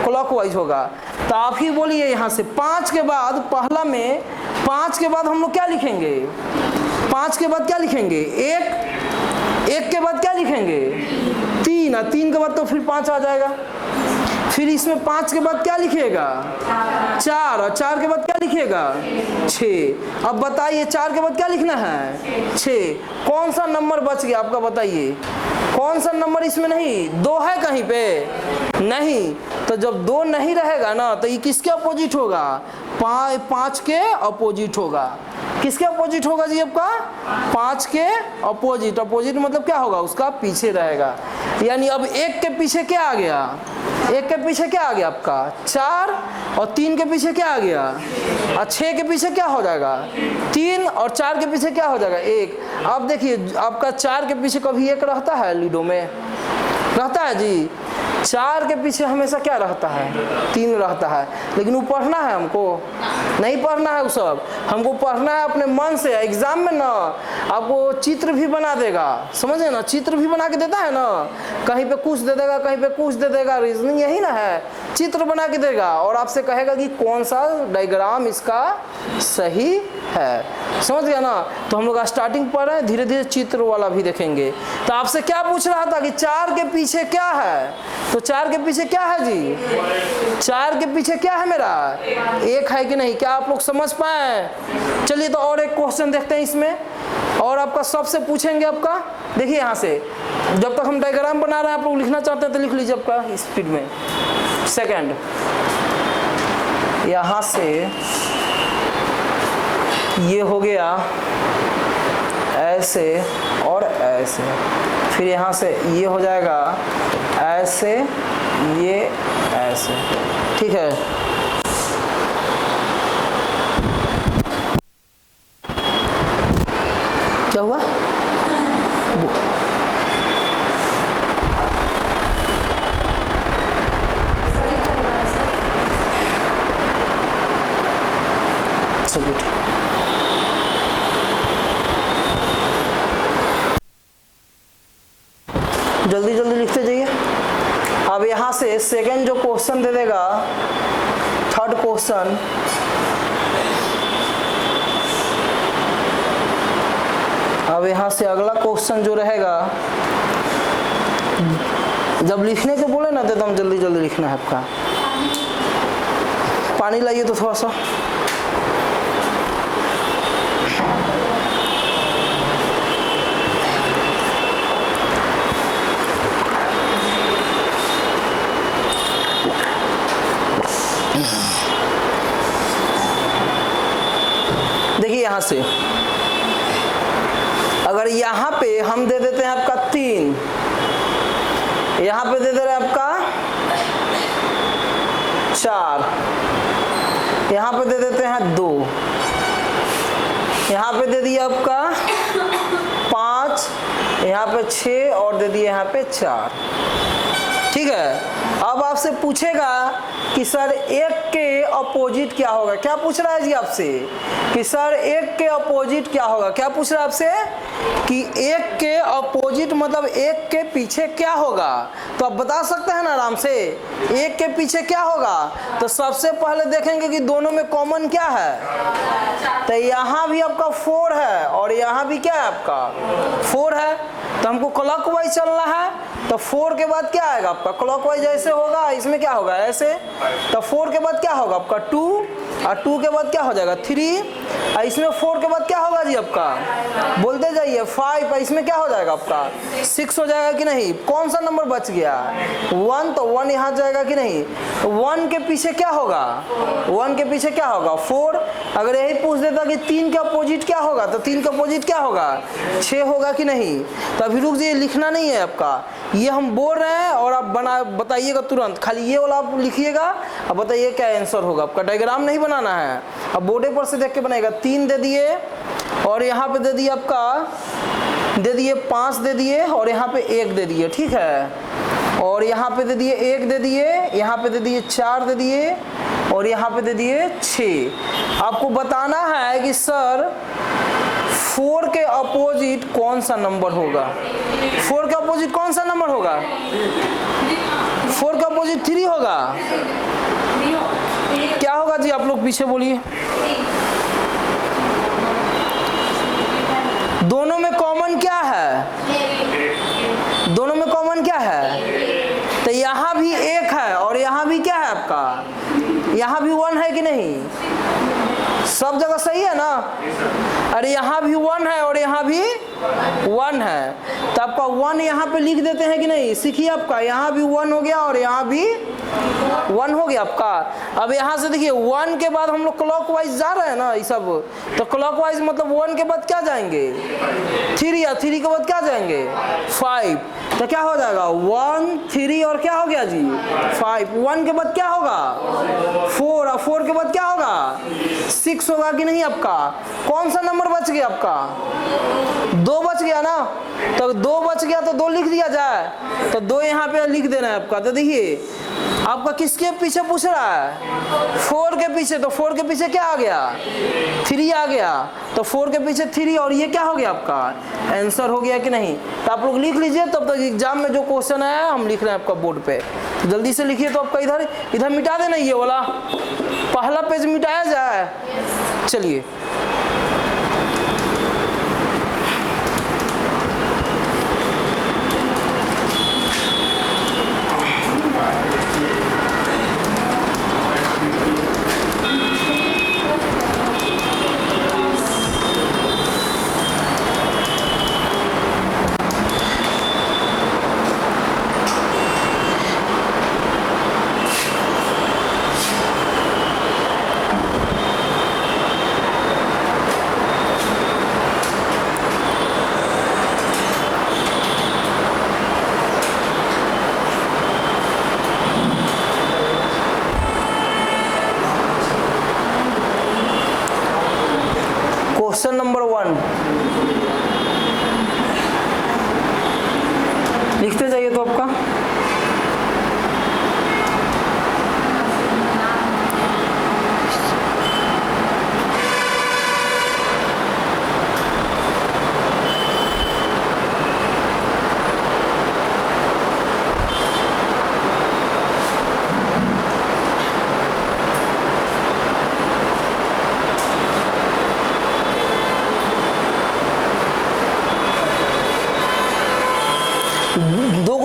क्लॉकवाइज होगा। तो आप ही बोलिए यहाँ से 5 के बाद पहला में 5 के बाद हम लोग क्या लिखेंगे? 5 के बाद क्या लिखेंगे? 1 के बाद क्या लिखेंगे? 3, और 3 के बाद तो फिर 5 आ जाएगा। फिर इसमें 5 के बाद क्या लिखिएगा? 4, और 4 के बाद क्या लिखिएगा? 6। अब बताइए 4 के बाद क्या लिखना है? 6। कौन सा नंबर बच गया आपका? बताइए कौन सा नंबर इसमें नहीं? 2 है कहीं पे? नहीं। तो जब 2 नहीं रहेगा ना तो ये किसके अपोजिट होगा? 5 के अपोजिट होगा। किसके अपोजिट होगा जी आपका? 5 के अपोजिट। अपोजिट मतलब क्या होगा? उसका पीछे रहेगा। यानी अब 1 के पीछे क्या आ गया? 1 के पीछे क्या आ गया आपका? 4, और 3 के पीछे क्या आ गया? और 6 के पीछे क्या हो जाएगा? 3, और 4 के पीछे क्या हो जाएगा? 1। अब देखिए आपका 4 के पीछे कभी 1 रहता है? लूडो में रहता है जी। 4 के पीछे हमेशा क्या रहता है? 3 रहता है। लेकिन वो पढ़ना है हमको? नहीं पढ़ना है वो सब। हमको पढ़ना है अपने मन से। एग्जाम में ना आपको चित्र भी बना देगा, समझे ना? चित्र भी बना के देता है ना, कहीं पे कुछ दे देगा, कहीं पे कुछ दे देगा। रीजनिंग यही ना है, चित्र बना के देगा और आपसे कहेगा कि कौन सा डायग्राम इसका सही है। समझ गया ना? तो हम लोग स्टार्टिंग पढ़ रहे हैं, धीरे धीरे चित्र वाला भी देखेंगे। तो आपसे क्या पूछ रहा था कि 4 के पीछे क्या है? तो 4 के पीछे क्या है जी? 4 के पीछे क्या है मेरा? 1 है कि नहीं? क्या आप लोग समझ पाए? चलिए तो और एक क्वेश्चन देखते हैं इसमें, और आपका सबसे पूछेंगे आपका। देखिए यहाँ से जब तक हम डायग्राम बना रहे हैं, आप लोग लिखना चाहते हैं तो लिख लीजिए आपका स्पीड में। सेकंड, यहाँ से ये हो गया ऐसे और ऐसे, फिर यहाँ से ये हो जाएगा ऐसे, ये ऐसे। ठीक है? क्या हुआ? जल्दी जल्दी लिखते जाइए। अब यहाँ से सेकंड जो क्वेश्चन दे देगा, थर्ड क्वेश्चन, अब यहाँ से अगला क्वेश्चन जो रहेगा, जब लिखने के बोले ना तो एकदम जल्दी जल्दी लिखना है आपका। पानी लाइए तो थोड़ा सा। देखिए यहाँ से अगर यहाँ पे हम दे देते हैं आपका 3, यहाँ पे दे दे रहे हैं आपका 4, यहाँ पे दे देते हैं 2, यहाँ पे दे दिया आपका 5, यहाँ पे 6 और दे दिया यहाँ पे 4। ठीक है? अब आपसे पूछेगा कि सर 1 के अपोजिट क्या होगा? क्या पूछ रहा है जी आपसे कि सर 1 के अपोजिट क्या होगा? क्या पूछ रहा है आपसे कि 1 के अपोजिट मतलब 1 के पीछे क्या होगा? तो आप बता सकते हैं ना आराम से 1 के पीछे क्या होगा? तो सबसे पहले देखेंगे कि दोनों में कॉमन क्या है। तो यहाँ भी आपका 4 है और यहाँ भी क्या है आपका 4 है। तो हमको क्लॉकवाइज चलना है, तो 4 के बाद क्या आएगा आपका? क्लॉकवाइज ऐसे होगा, इसमें क्या होगा? ऐसे। तो 4 के बाद क्या होगा आपका? 2, और 2 के बाद क्या हो जाएगा? 3, और इसमें 4 के बाद क्या होगा जी आपका? बोलते जाइए है 5, इसमें क्या हो जाएगा आपका 6 हो जाएगा कि नहीं। कौन सा नंबर बच गया 1, तो 1 यहाँ जाएगा कि नहीं। 1 के पीछे क्या होगा 1 के पीछे क्या होगा 4। अगर यही पूछ देता कि 3 का अपोजिट क्या होगा, तो 3 का अपोजिट क्या होगा 6 होगा कि नहीं। तो अभी रुक जाइए, लिखना नहीं है आपका, ये हम बोल रहे हैं और आप बताइएगा तुरंत, खाली ये वाला आप लिखिएगा। अब बताइए क्या आंसर होगा आपका, डायग्राम नहीं बनाना है, अब बोर्डे पर से देख के बनाएगा। 3 दे दिए और यहाँ पे दे दिए आपका, दे दिए 5 दे दिए और यहाँ पे 1 दे दिए, ठीक है। और यहाँ पे दे दिए 1 दे दिए, यहाँ पे दे दिए 4 दे दिए और यहाँ पे दे दिए 6। आपको बताना है कि सर 4 के अपोजिट कौन सा नंबर होगा। 4 के अपोजिट कौन सा नंबर होगा 4 के अपोजिट 3 होगा। क्या होगा जी, आप लोग पीछे बोलिए। दोनों में कॉमन क्या है, दोनों में कॉमन क्या है, तो यहाँ भी 1 है और यहाँ भी क्या है आपका, यहाँ भी 1 है कि नहीं। सब जगह सही है ना। अरे यहाँ भी 1 है और यहाँ भी 1 है, तो आपका 1 यहाँ पे लिख देते हैं कि नहीं। सीखिए, आपका यहाँ भी 1 हो गया और यहाँ भी 1 हो गया आपका। अब यहाँ से देखिए 1 के बाद हम लोग क्लॉकवाइज जा रहे हैं ना ये सब, तो क्लॉकवाइज मतलब 1 के बाद क्या जाएंगे 3, या 3 के बाद क्या जाएंगे 5, तो क्या हो जाएगा 1 3 और क्या हो गया जी 5। 1 के बाद क्या होगा 4 और 4 के बाद क्या होगा 6 होगा कि नहीं आपका। कौन सा नंबर बच गया आपका 2 बच गया ना, तो 2 बच गया तो 2 लिख दिया जाए, तो 2 यहाँ पे लिख देना है आपका। तो देखिए आपका किसके पीछे पूछ रहा है 4 के पीछे, तो 4 के पीछे क्या आ गया 3 आ गया, तो 4 के पीछे 3 और ये क्या हो गया आपका आंसर हो गया कि नहीं। तो आप लोग लिख लीजिए, तब तक एग्जाम में जो क्वेश्चन आया हम लिख रहे हैं आपका बोर्ड पे, तो जल्दी से लिखिए। तो आपका इधर मिटा देना, ये वाला पहला पेज मिटाया जाए। चलिए क्वेश्चन नंबर 1 लिखते जाइए। तो आपका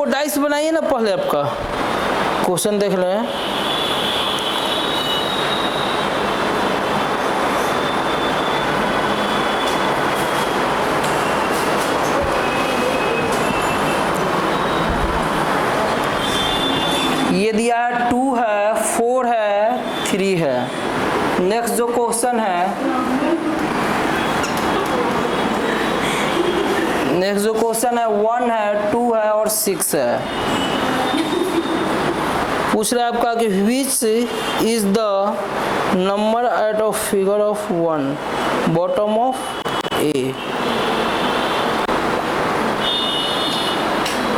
डाइस बनाइए ना, पहले आपका क्वेश्चन देख लें। ये दिया है 2 है 4 है 3 है। नेक्स्ट जो क्वेश्चन है, नेक्स्ट जो क्वेश्चन है 1 है 2 है और 6 है। पूछ रहा है आपका कि which is the number eight of figure of 1 bottom of a,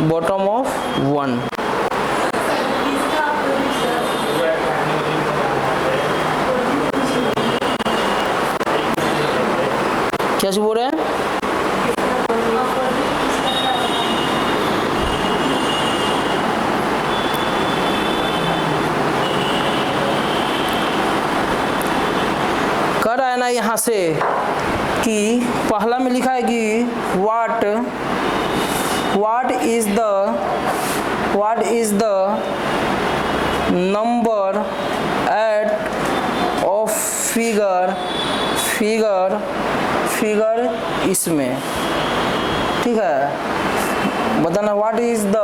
bottom of 1। क्या बोल रहे हैं कर आए ना यहाँ से कि पहला में लिखा है कि what is the number eight of figure इसमें ठीक है, बताना what is the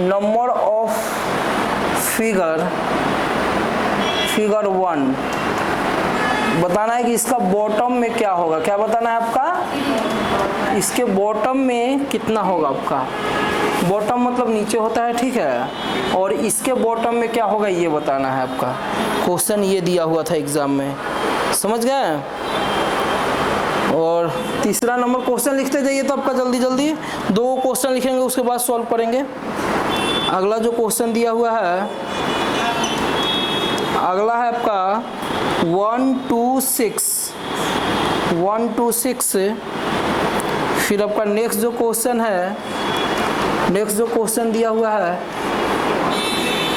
number of figure 1, बताना है कि इसका बॉटम में क्या होगा। क्या बताना है आपका, इसके बॉटम में कितना होगा आपका, बॉटम मतलब नीचे होता है, ठीक है, और इसके बॉटम में क्या होगा ये बताना है आपका। क्वेश्चन ये दिया हुआ था एग्जाम में, समझ गए। और तीसरा नंबर क्वेश्चन लिखते जाइए तो आपका जल्दी जल्दी 2 क्वेश्चन लिखेंगे, उसके बाद सॉल्व करेंगे। अगला जो क्वेश्चन दिया हुआ है, अगला है आपका 1 to 6। फिर आपका नेक्स्ट जो क्वेश्चन है, नेक्स्ट जो क्वेश्चन दिया हुआ है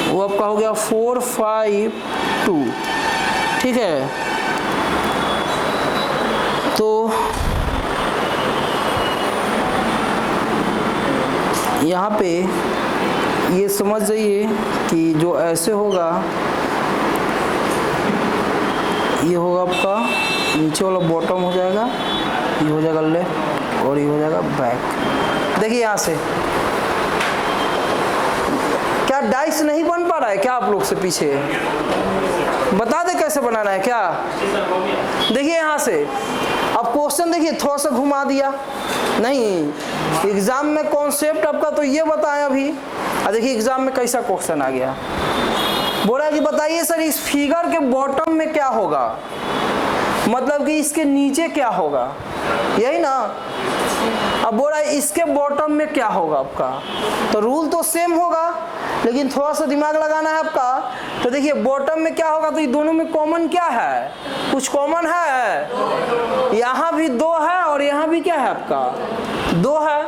वो आपका हो गया 4, 5, 2, ठीक है। तो यहाँ पे ये समझ जाइए कि जो ऐसे होगा ये होगा आपका नीचे वाला बॉटम हो जाएगा, ये हो जाएगा लेफ्ट और ये हो जाएगा बैक। देखिए यहाँ से क्या डाइस नहीं बन पा रहा है क्या आप लोग से पीछे, बता दे कैसे बनाना है क्या। देखिए यहाँ से अब क्वेश्चन देखिए थोड़ा सा घुमा दिया, नहीं एग्जाम में कॉन्सेप्ट आपका तो ये बताया अभी, देखिए एग्जाम में कैसा क्वेश्चन आ गया। बोला कि बताइए सर इस फिगर के बॉटम में क्या होगा, मतलब कि इसके नीचे क्या होगा, यही ना। अब बोला इसके बॉटम में क्या होगा आपका, तो रूल तो सेम होगा लेकिन थोड़ा सा दिमाग लगाना है आपका। तो देखिए बॉटम में क्या होगा, तो ये दोनों में कॉमन क्या है, कुछ कॉमन है, यहाँ भी 2 है और यहाँ भी क्या है आपका 2 है।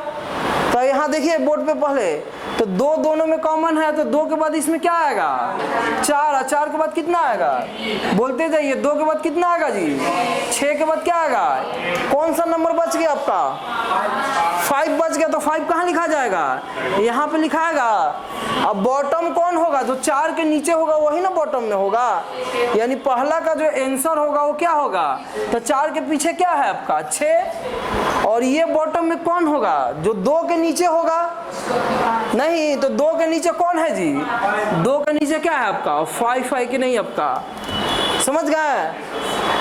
तो यहाँ देखिए बोर्ड पे पहले तो 2 दोनों में कॉमन है, तो 2 के बाद इसमें क्या आएगा 4, 4 के बाद कितना आएगा, बोलते जाइए 2 के बाद कितना आएगा जी 6 के बाद क्या आएगा, कौन सा नंबर बच गया आपका 5 बच गया। तो 5 कहाँ लिखा जाएगा, यहाँ पे लिखाएगा। अब बॉटम कौन होगा, जो 4 के नीचे होगा वही ना बॉटम में होगा, यानी पहला का जो आंसर होगा वो क्या होगा, तो 4 के पीछे क्या है आपका 6, और ये बॉटम में कौन होगा, जो 2 के नीचे होगा, नहीं तो 2 के नीचे कौन है जी, 2 के नीचे क्या है आपका 5 है कि नहीं आपका, समझ गए।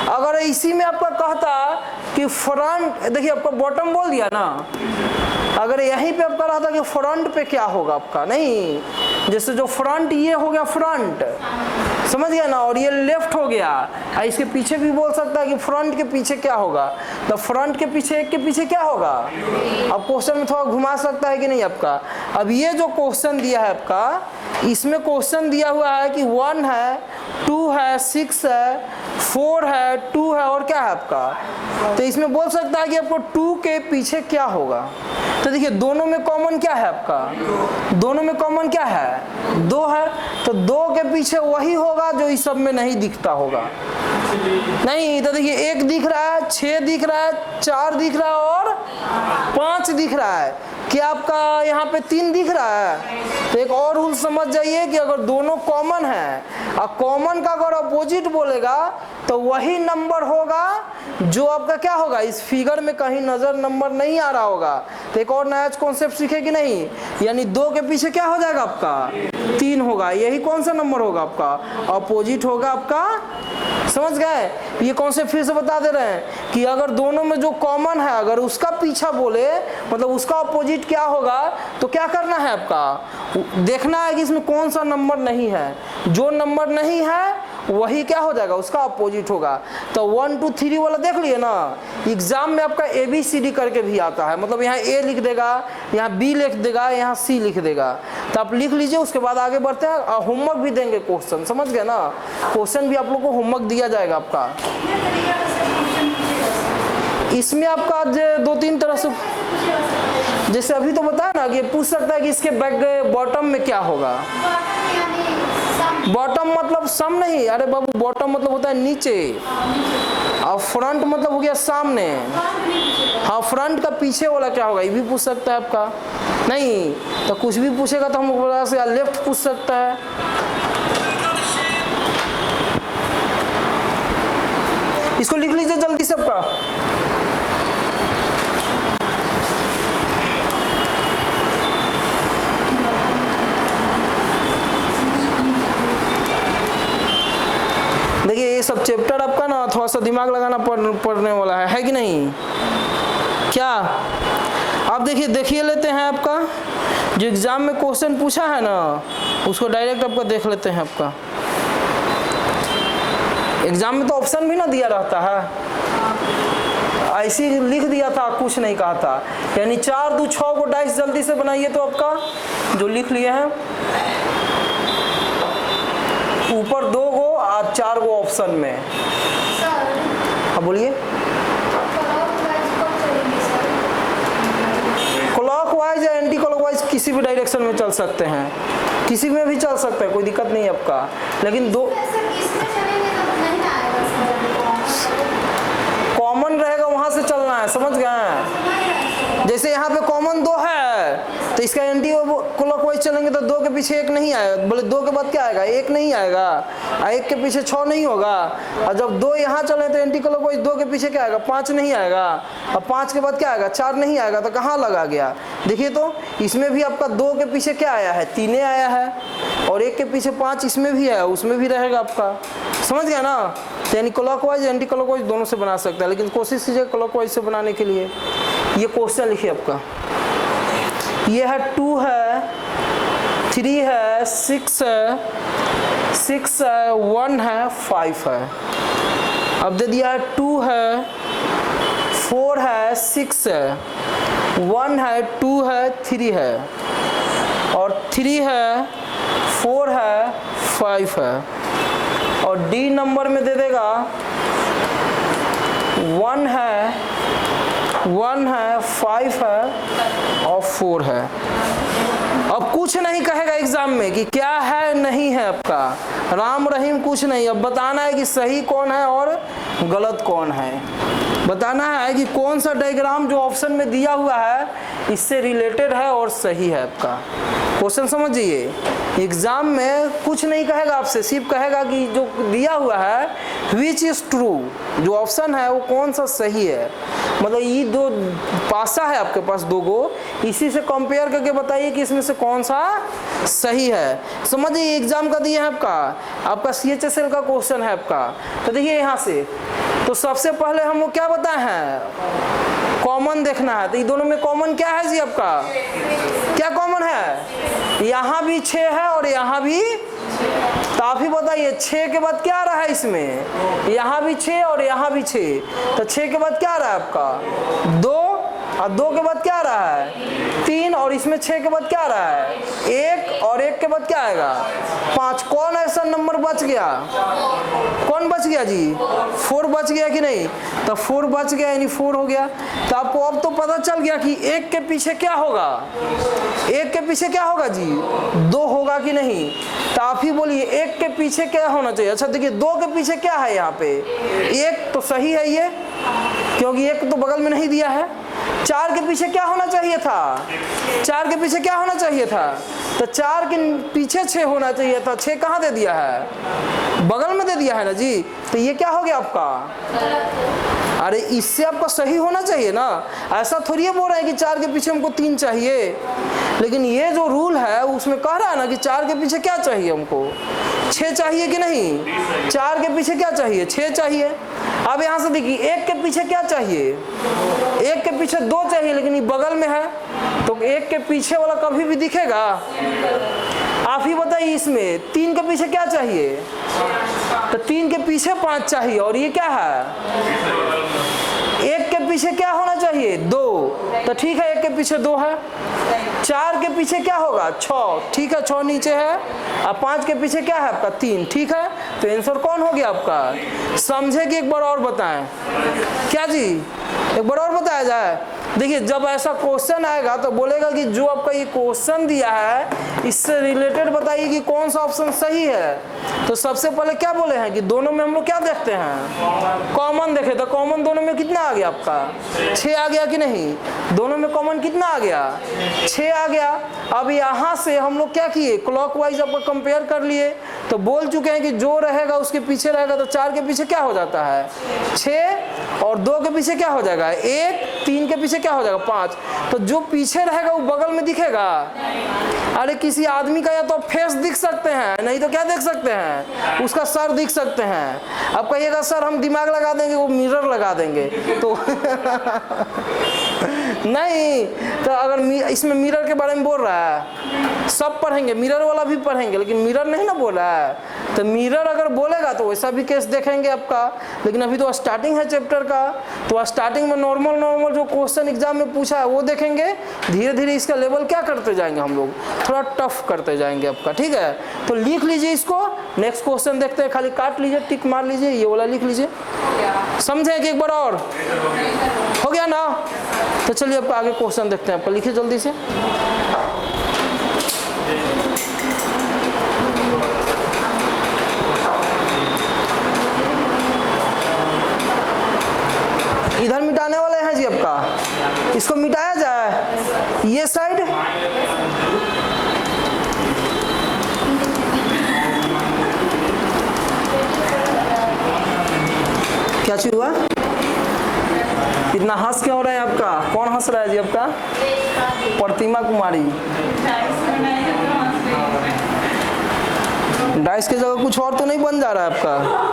अगर इसी में आपका कहता कि फ्रंट, देखिए आपका बॉटम बोल दिया ना, अगर यहीं पे आपका रहता कि फ्रंट पे क्या होगा आपका, नहीं जैसे जो फ्रंट ये हो गया फ्रंट, समझ गया ना, और ये लेफ्ट हो गया, इसके पीछे भी बोल सकता है कि फ्रंट के पीछे क्या होगा, तो फ्रंट के पीछे एक के पीछे क्या होगा। अब क्वेश्चन में थोड़ा घुमा सकता है कि नहीं आपका। अब ये जो क्वेश्चन दिया है आपका, इसमें क्वेश्चन दिया हुआ है कि 1 है, 2 है, 6 है, 4 है, 2 है और क्या है आपका, तो इसमें बोल सकता है कि आपको 2 के पीछे क्या होगा। तो देखिए दोनों में कॉमन क्या है आपका, दोनों में कॉमन क्या है 2 है, तो 2 के पीछे वही होगा जो इस सब में नहीं दिखता होगा, नहीं तो देखिए 1 दिख रहा है, 6 दिख रहा है, 4 दिख रहा है और 5 दिख रहा है, क्या आपका यहाँ पे 3 दिख रहा है। तो एक और रूल समझ जाइए कि अगर दोनों कॉमन है और कॉमन का अगर अपोजिट बोलेगा तो वही नंबर होगा जो आपका क्या होगा, इस फिगर में कहीं नजर नंबर नहीं आ रहा होगा। तो एक और नया कॉन्सेप्ट सीखे कि नहीं, यानी 2 के पीछे क्या हो जाएगा आपका 3 होगा, यही कौन सा नंबर होगा आपका, अपोजिट होगा आपका, समझ गए। ये कॉन्सेप्ट फिर से बता दे रहे हैं कि अगर दोनों में जो कॉमन है अगर उसका पीछा बोले मतलब उसका अपोजिट क्या होगा, तो क्या करना है आपका, देखना है कि इसमें कौन सा नंबर नहीं है, जो नंबर नहीं है वही क्या हो जाएगा, उसका अपोजिट होगा। तो 1 2 3 वाला देख लिए ना, एग्जाम में आपका ABCD करके भी आता है, मतलब यहाँ A लिख देगा, यहाँ B लिख देगा, यहाँ C लिख देगा, तो आप लिख लीजिए, उसके बाद आगे बढ़ते हैं। और होमवर्क भी देंगे क्वेश्चन, समझ गए ना, क्वेश्चन भी आप लोग को होमवर्क दिया जाएगा आपका। इसमें आपका 2-3 तरह से, जैसे अभी तो बताया ना कि पूछ सकता है कि इसके बैक बॉटम में क्या होगा, बॉटम मतलब सम नहीं, अरे बाबू बॉटम मतलब होता है नीचे, और फ्रंट मतलब हो गया सामने, हाँ फ्रंट का पीछे वाला क्या होगा ये भी पूछ सकता है आपका, नहीं तो कुछ भी पूछेगा तो हम बोला से लेफ्ट पूछ सकता है। इसको लिख लीजिए जल्दी से आपका। दिमाग लगाना पड़ने वाला है कि नहीं? क्या आप देखिए लेते हैं आपका जो एग्जाम में क्वेश्चन पूछा है ना, उसको डायरेक्ट आपका देख लेते हैं। आपका एग्जाम में तो ऑप्शन भी ना दिया रहता है, ऐसे ही लिख दिया था, कुछ नहीं कहा था। यानी 4 2 6 को डाइस जल्दी से बनाइए। तो आपका जो लिख लिए हैं ऊपर 2 गो और 4 गो ऑप्शन में। हाँ बोलिए। क्लॉकवाइज या एंटी क्लॉकवाइज किसी भी डायरेक्शन में चल सकते हैं, किसी में भी चल सकता है, कोई दिक्कत नहीं है आपका। लेकिन दो कॉमन रहेगा वहां से चलना है, समझ गए? जैसे यहाँ पे कॉमन 2 है तो इसका एंटी क्लॉकवाइज चलेंगे तो 2 के पीछे 1 नहीं आएगा, बोले 2 के बाद क्या आएगा? 1 नहीं आएगा, 1 के पीछे 6 नहीं होगा। और जब 2 यहाँ चले तो एंटी क्लॉकवाइज 2 के पीछे क्या आएगा? 5 नहीं आएगा। और 5 के बाद क्या आएगा? 4 नहीं आएगा। तो कहाँ लगा गया? देखिए तो इसमें भी आपका 2 के पीछे क्या आया है? 3 आया है, और 1 के पीछे 5 इसमें भी है, उसमें भी रहेगा आपका। समझ गया ना? यानी क्लॉकवाइज एंटी क्लॉकवाइज दोनों से बना सकता है, लेकिन कोशिश कीजिए क्लॉकवाइज से बनाने के लिए। ये क्वेश्चन लिखिए आपका, ये है 2 है, 3 है, 6 है, 1 है, 5 है। अब दे दिया है 2 है, 4 है, 6 है, 1 है, 2 है, 3 है, और 3 है, 4 है, 5 है। और डी नंबर में दे देगा 1 है, 5 है और 4 है। अब कुछ नहीं कहेगा एग्जाम में कि क्या है नहीं है, आपका राम रहीम कुछ नहीं। अब बताना है कि सही कौन है और गलत कौन है। बताना है कि कौन सा डायग्राम जो ऑप्शन में दिया हुआ है इससे रिलेटेड है और सही है। आपका क्वेश्चन समझिए, एग्जाम में कुछ नहीं कहेगा आपसे, सिर्फ कहेगा कि जो दिया हुआ है विच इज ट्रू, जो ऑप्शन है वो कौन सा सही है। मतलब ये 2 पासा है आपके पास 2 गो, इसी से कंपेयर करके बताइए कि इसमें से कौन सा सही है। समझिए एग्जाम का दिया है आपका CHSL का क्वेश्चन है आपका। तो देखिए यहाँ से तो सबसे पहले हम लोग क्या बताए हैं? कॉमन देखना है। तो ये दोनों में कॉमन क्या है जी? आपका क्या कॉमन है? यहाँ भी 6 है और यहाँ भी। तो आप ही बताइए 6 के बाद क्या रहा है इसमें? यहाँ भी 6 और यहाँ भी 6। तो 6 के बाद क्या रहा है आपका? 2, और 2 के बाद क्या रहा है? 3, और इसमें 6 के बाद क्या रहा है? 1, और 1 के बाद क्या आएगा? 5। कौन ऐसा नंबर बच गया? कौन बच गया जी? 4 बच गया कि नहीं? तो 4 बच गया, यानी 4 हो गया। तो आपको अब तो पता चल गया कि 1 के पीछे क्या होगा? 1 के पीछे क्या होगा जी? 2 होगा कि नहीं? तो आप ही बोलिए 1 के पीछे क्या होना चाहिए? अच्छा देखिए 2 के पीछे क्या है? यहाँ पे 1 तो सही है ये, क्योंकि 1 तो बगल में नहीं दिया है। 4 के पीछे क्या होना चाहिए था? 4 के पीछे क्या होना चाहिए था? तो 4 के पीछे 6 होना चाहिए था। 6 कहाँ दे दिया है? बगल में दे दिया है ना जी। तो ये क्या हो गया आपका? अरे इससे आपका सही होना चाहिए ना। ऐसा थोड़ी बोल रहा है कि 4 के पीछे हमको 3 चाहिए, लेकिन ये जो रूल है उसमें कह रहा है ना कि 4 के पीछे क्या चाहिए? हमको 6 चाहिए कि नहीं? 4 के पीछे क्या चाहिए? 6 चाहिए। अब यहाँ से देखिए 1 के पीछे क्या चाहिए? 1 के पीछे 2 चाहिए, लेकिन ये बगल में है तो 1 के पीछे वाला कभी भी दिखेगा? आप ही बताइए इसमें 3 के पीछे क्या चाहिए? तो 3 के पीछे 5 चाहिए, और ये क्या है? 1 के पीछे क्या होना चाहिए? 2। तो ठीक है 1 के पीछे 2 है। 4 के पीछे क्या होगा? 6। ठीक है 6 नीचे है। अब 5 के पीछे क्या है आपका? 3। ठीक है, तो आंसर कौन हो गया आपका? समझे कि एक बार और बताएं क्या जी? एक बार और बताया जाए। देखिए जब ऐसा क्वेश्चन आएगा तो बोलेगा कि जो आपका ये क्वेश्चन दिया है इससे रिलेटेड बताइए कि कौन सा ऑप्शन सही है। तो सबसे पहले क्या बोले हैं कि दोनों में हम लोग क्या देखते हैं? कॉमन देखे। तो कॉमन दोनों में कितना आ गया आपका? 6 आ गया कि नहीं? दोनों में कॉमन कितना आ गया? 6 आ गया। अब यहाँ से हम लोग क्या किए? क्लॉकवाइज आपको कंपेयर कर लिए, तो बोल चुके हैं कि जो रहेगा उसके पीछे रहेगा। तो 4 के पीछे क्या हो जाता है? 6, और 2 के पीछे क्या हो जाएगा? 1, 3 के पीछे क्या हो जाएगा 5, तो जो पीछे रहेगा वो बगल में दिखेगा। अरे किसी आदमी का या तो फेस दिख सकते हैं, नहीं तो क्या देख सकते हैं, उसका सर दिख सकते हैं। अब कहिएगा सर हम दिमाग लगा देंगे, वो मिरर लगा देंगे तो नहीं, तो अगर इसमें मिरर के बारे में बोल रहा है, सब पढ़ेंगे, मिरर वाला भी पढ़ेंगे, लेकिन मिरर नहीं ना बोल रहा है। तो मिरर अगर बोलेगा तो वैसा भी केस देखेंगे आपका, लेकिन अभी तो स्टार्टिंग है चैप्टर का, तो स्टार्टिंग में नॉर्मल जो क्वेश्चन एग्जाम में पूछा है वो देखेंगे। धीरे धीरे इसका लेवल क्या करते जाएंगे हम लोग, थोड़ा टफ करते जाएंगे आपका, ठीक है। तो लिख लीजिए इसको, नेक्स्ट क्वेश्चन देखते हैं, खाली काट लीजिए, टिक मार लीजिए, ये वाला लिख लीजिए। समझे कि एक बार और हो गया ना? तो चलिए आपका आगे क्वेश्चन देखते हैं, आपका लिखिए जल्दी से। इधर मिटाने वाले हैं जी आपका, इसको मिटाया जाए ये साइड। क्या चीज हुआ, इतना हंस क्यों रहे हैं आपका? कौन हंस रहा है जी आपका? प्रतिमा कुमारी। डाइस की जगह कुछ और तो नहीं बन जा रहा है आपका?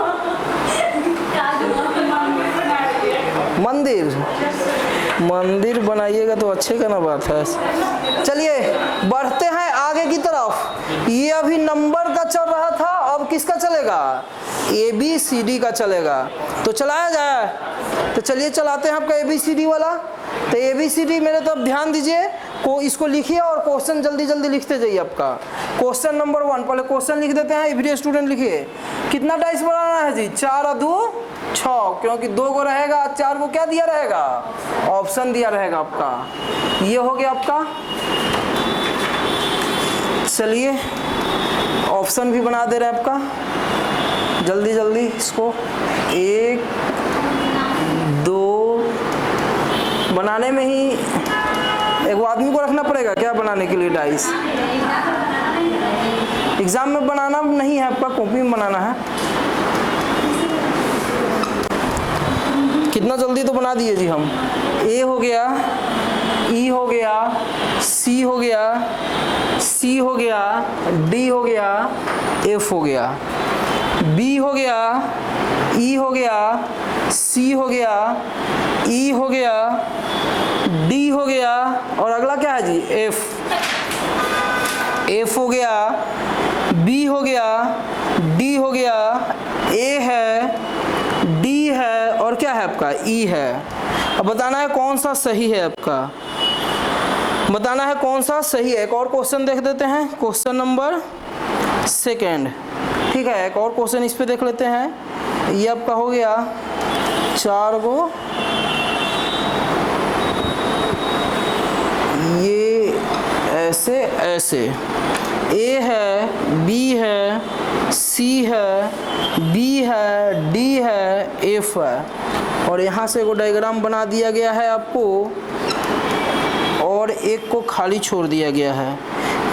मंदिर बनाइएगा तो अच्छे का ना बात है। चलिए बढ़ते हैं आगे की तरफ। ये अभी नंबर का चल रहा था, अब किसका चलेगा? ABCD का चलेगा। तो चलाया जाए, तो चलिए चलाते हैं आपका ABCD वाला। तो ABCD मेरे तरफ ध्यान दीजिए, को इसको लिखिए और क्वेश्चन जल्दी जल्दी लिखते जाइए। आपका क्वेश्चन नंबर 1, पहले क्वेश्चन लिख देते हैं। एवरी स्टूडेंट लिखिए, कितना डाइस बनाना है जी? 4 और 2 6, क्योंकि 2 को रहेगा, 4 को क्या दिया रहेगा? ऑप्शन दिया रहेगा आपका। ये हो गया आपका। चलिए ऑप्शन भी बना दे रहे हैं आपका, जल्दी जल्दी इसको। 1 2 बनाने में ही एक आदमी को रखना पड़ेगा क्या बनाने के लिए डाइस? एग्जाम में बनाना नहीं है आपका, कॉपी में बनाना है। कितना जल्दी तो बना दिए जी हम। A हो गया, E हो गया, C हो गया, C हो गया, D हो गया, F हो गया, B हो गया, E हो गया, C हो गया, E हो गया, D हो गया, और अगला क्या है जी? F हो गया, B हो गया, D हो गया, A है, D है, और क्या है आपका? E है। अब बताना है कौन सा सही है आपका, बताना है कौन सा सही है। एक और क्वेश्चन देख देते हैं, क्वेश्चन नंबर 2, ठीक है। एक और क्वेश्चन इस पे देख लेते हैं। ये आपका हो गया 4 को, ये ऐसे ऐसे, A है, B है, C है, B है, D है, F है, और यहाँ से वो डायग्राम बना दिया गया है आपको, और एक को खाली छोड़ दिया गया है।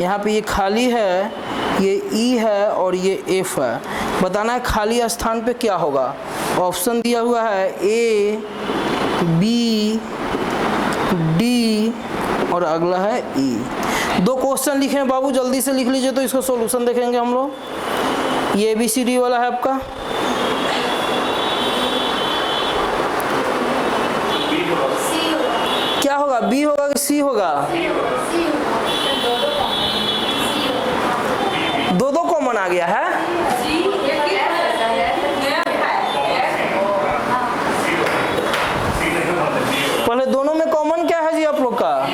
यहाँ पे ये खाली है, ये E है और ये F है। बताना है खाली स्थान पे क्या होगा। ऑप्शन दिया हुआ है A, B, D और अगला है E। 2 क्वेश्चन लिखे हैं बाबू, जल्दी से लिख लीजिए तो इसको सॉल्यूशन देखेंगे हम लोग। ये ABCD वाला है आपका। क्या होगा? B होगा कि C होगा? दो कॉमन आ गया है। पहले दोनों में कॉमन क्या है जी आप लोग का?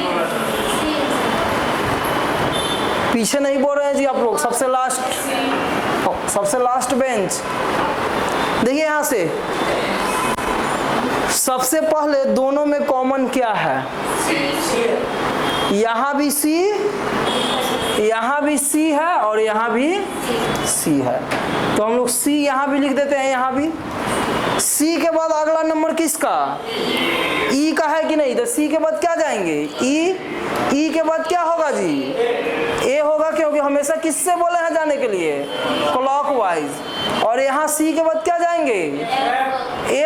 पीछे नहीं बोल रहे हैं जी आप लोग, सबसे लास्ट बेंच। देखिए यहाँ से सबसे पहले दोनों में कॉमन क्या है? यहाँ भी C, यहाँ भी C है और यहाँ भी C है, तो हम लोग C यहाँ भी लिख देते हैं। यहाँ भी C के बाद अगला नंबर किसका? E का है कि नहीं? तो C के बाद क्या जाएंगे? E के बाद क्या होगा जी? A होगा, क्योंकि हमेशा किससे बोले हैं जाने के लिए? क्लॉकवाइज। और यहाँ C के बाद क्या जाएंगे?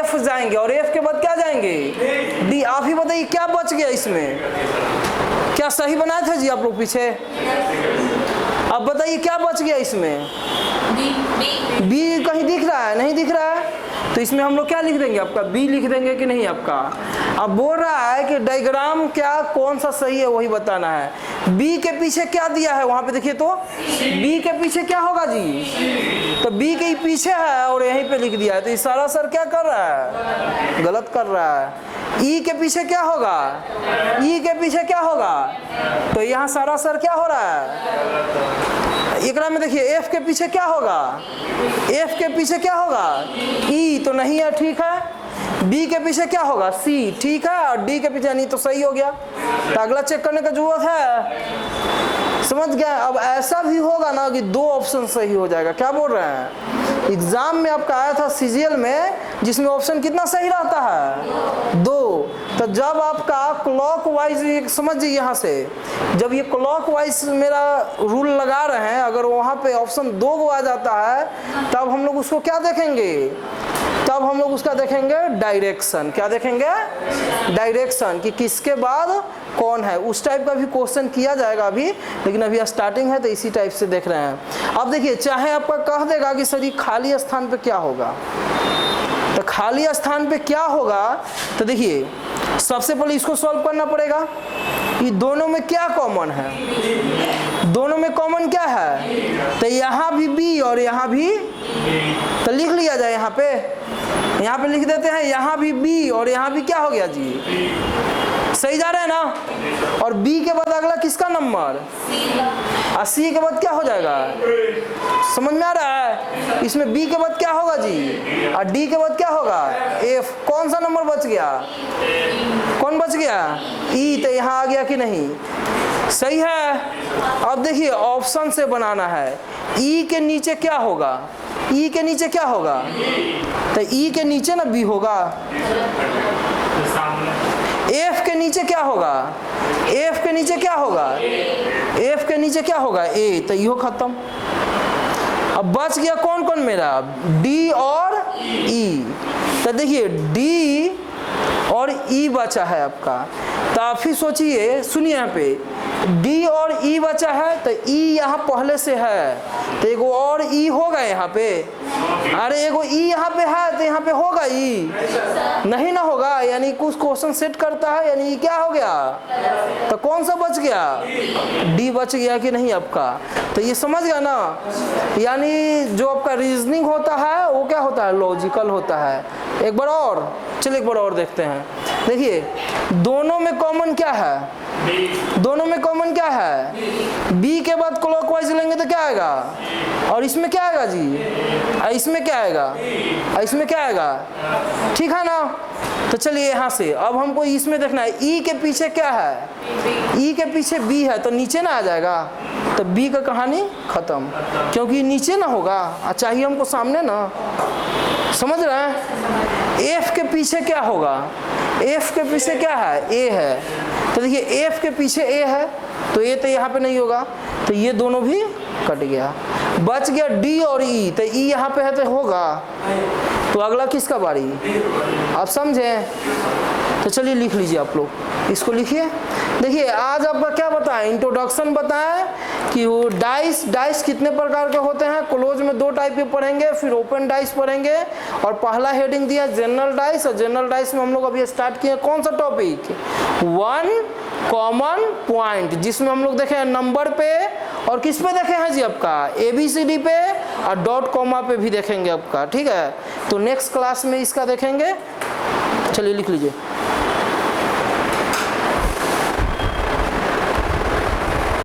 F जाएंगे, और F के बाद क्या जाएंगे? लगाएंगे? डी। आप ही बताइए क्या बच गया इसमें? क्या सही बनाए थे जी आप लोग पीछे? अब बताइए क्या बच गया इसमें? बी कहीं दिख रहा है? नहीं दिख रहा है, तो इसमें हम लोग क्या लिख देंगे? आपका बी लिख देंगे कि नहीं आपका? अब बोल रहा है कि डायग्राम क्या कौन सा सही है वही बताना है। बी के पीछे क्या दिया है वहां पे देखिए तो, बी के पीछे क्या होगा जी? तो बी के ही पीछे है और यहीं पे लिख दिया है, तो इशारा सर क्या कर रहा है? गलत कर रहा है। ई के पीछे क्या होगा? ई के पीछे क्या होगा? तो यहाँ सारा सर क्या हो रहा है? एकरा में देखिए एफ के पीछे क्या होगा? एफ के पीछे क्या होगा? ई तो नहीं है, ठीक है। बी के पीछे क्या होगा? सी, ठीक है। और डी के पीछे नहीं, तो सही हो गया। तो अगला चेक करने का जरूरत है, समझ गया। अब ऐसा भी होगा ना कि दो ऑप्शन सही हो जाएगा। क्या बोल रहे हैं? एग्जाम में आपका आया था सीजीएल में, जिसमें ऑप्शन कितना सही रहता है? 2। तो जब आपका क्लॉकवाइज, समझिए यहाँ से, जब ये क्लॉकवाइज मेरा रूल लगा रहे हैं, अगर वहाँ पे ऑप्शन 2 को आ जाता है, तब हम लोग उसको क्या देखेंगे? तब हम लोग उसका देखेंगे डायरेक्शन। क्या देखेंगे? डायरेक्शन, कि किसके बाद कौन है। उस टाइप का भी क्वेश्चन किया जाएगा अभी, लेकिन अभी स्टार्टिंग है तो इसी टाइप से देख रहे हैं। अब देखिए, चाहे आपका कह देगा कि सर ये खाली स्थान पे क्या होगा, तो खाली स्थान पे क्या होगा, तो देखिए सबसे पहले इसको सॉल्व करना पड़ेगा। ये दोनों में क्या कॉमन है? दोनों में कॉमन क्या है? तो यहाँ भी बी और यहाँ भी, तो लिख लिया जाए यहाँ पे लिख देते हैं, यहाँ भी बी और यहाँ भी क्या हो गया जी? सही जा रहा है ना? और बी के बाद अगला किसका नंबर? और सी के बाद क्या हो जाएगा? समझ में आ रहा है? इसमें बी के बाद क्या होगा जी? और डी के बाद क्या होगा? एफ। कौन सा नंबर बच गया? कौन बच गया? ई। तो यहाँ आ गया कि नहीं? सही है। अब देखिए ऑप्शन से बनाना है। ई के नीचे क्या होगा? ई के नीचे क्या होगा? तो ई के नीचे ना बी होगा। एफ के नीचे क्या होगा? एफ के नीचे क्या होगा? एफ के नीचे क्या होगा? ए। तो यो खत्म। अब बच गया कौन कौन मेरा? डी और ई। तो देखिए डी और ई बचा है आपका। तो आप ही सोचिए, सुनिए यहाँ पे, डी और ई बचा है, तो ई यहाँ पहले से है, तो एगो और ई होगा यहाँ पे। अरे एगो ई यहाँ पे है, तो यहाँ पे होगा ई? नहीं ना होगा, यानी कुछ क्वेश्चन सेट करता है, यानी ई क्या हो गया? तो कौन सा बच गया? डी बच गया कि नहीं आपका? तो ये समझ गया ना, यानी जो आपका रीजनिंग होता है वो क्या होता है? लॉजिकल होता है। एक बार और, चलिए एक बार और देखते हैं। देखिए दोनों में कॉमन क्या है? दोनों में कॉमन क्या है? बी के बाद क्लॉकवाइज लेंगे तो क्या आएगा? और इसमें क्या आएगा जी? इसमें क्या आएगा? इसमें क्या आएगा? ठीक है ना? तो चलिए यहाँ से अब हमको इसमें देखना है, ई के पीछे क्या है? ई के पीछे बी है, तो नीचे ना आ जाएगा, तो बी का कहानी खत्म, क्योंकि नीचे ना होगा, चाहिए हमको सामने ना। समझ रहे हैं? एफ के पीछे क्या होगा? एफ के पीछे क्या है? ए है। तो देखिए एफ के पीछे ए है, तो ए तो यहाँ पे नहीं होगा, तो ये दोनों भी कट गया। बच गया डी और ई, तो ई यहाँ पे है तो होगा। तो अगला किसका बारी? आप समझे? तो चलिए लिख लीजिए आप लोग, इसको लिखिए। देखिए आज आपका क्या बताएं? इंट्रोडक्शन बताएं कि वो डाइस कितने प्रकार के होते हैं। क्लोज में 2 टाइप के पढ़ेंगे, फिर ओपन डाइस पढ़ेंगे, और पहला हेडिंग दिया जनरल डाइस, और जनरल डाइस में हम लोग अभी स्टार्ट किए कौन सा टॉपिक? 1 कॉमन पॉइंट, जिसमें हम लोग देखे हैं नंबर पे, और किस पे देखे हैं जी आपका? ABCD पे, और डॉट कॉमा पे भी देखेंगे आपका। ठीक है, तो नेक्स्ट क्लास में इसका देखेंगे। चलिए लिख लीजिए।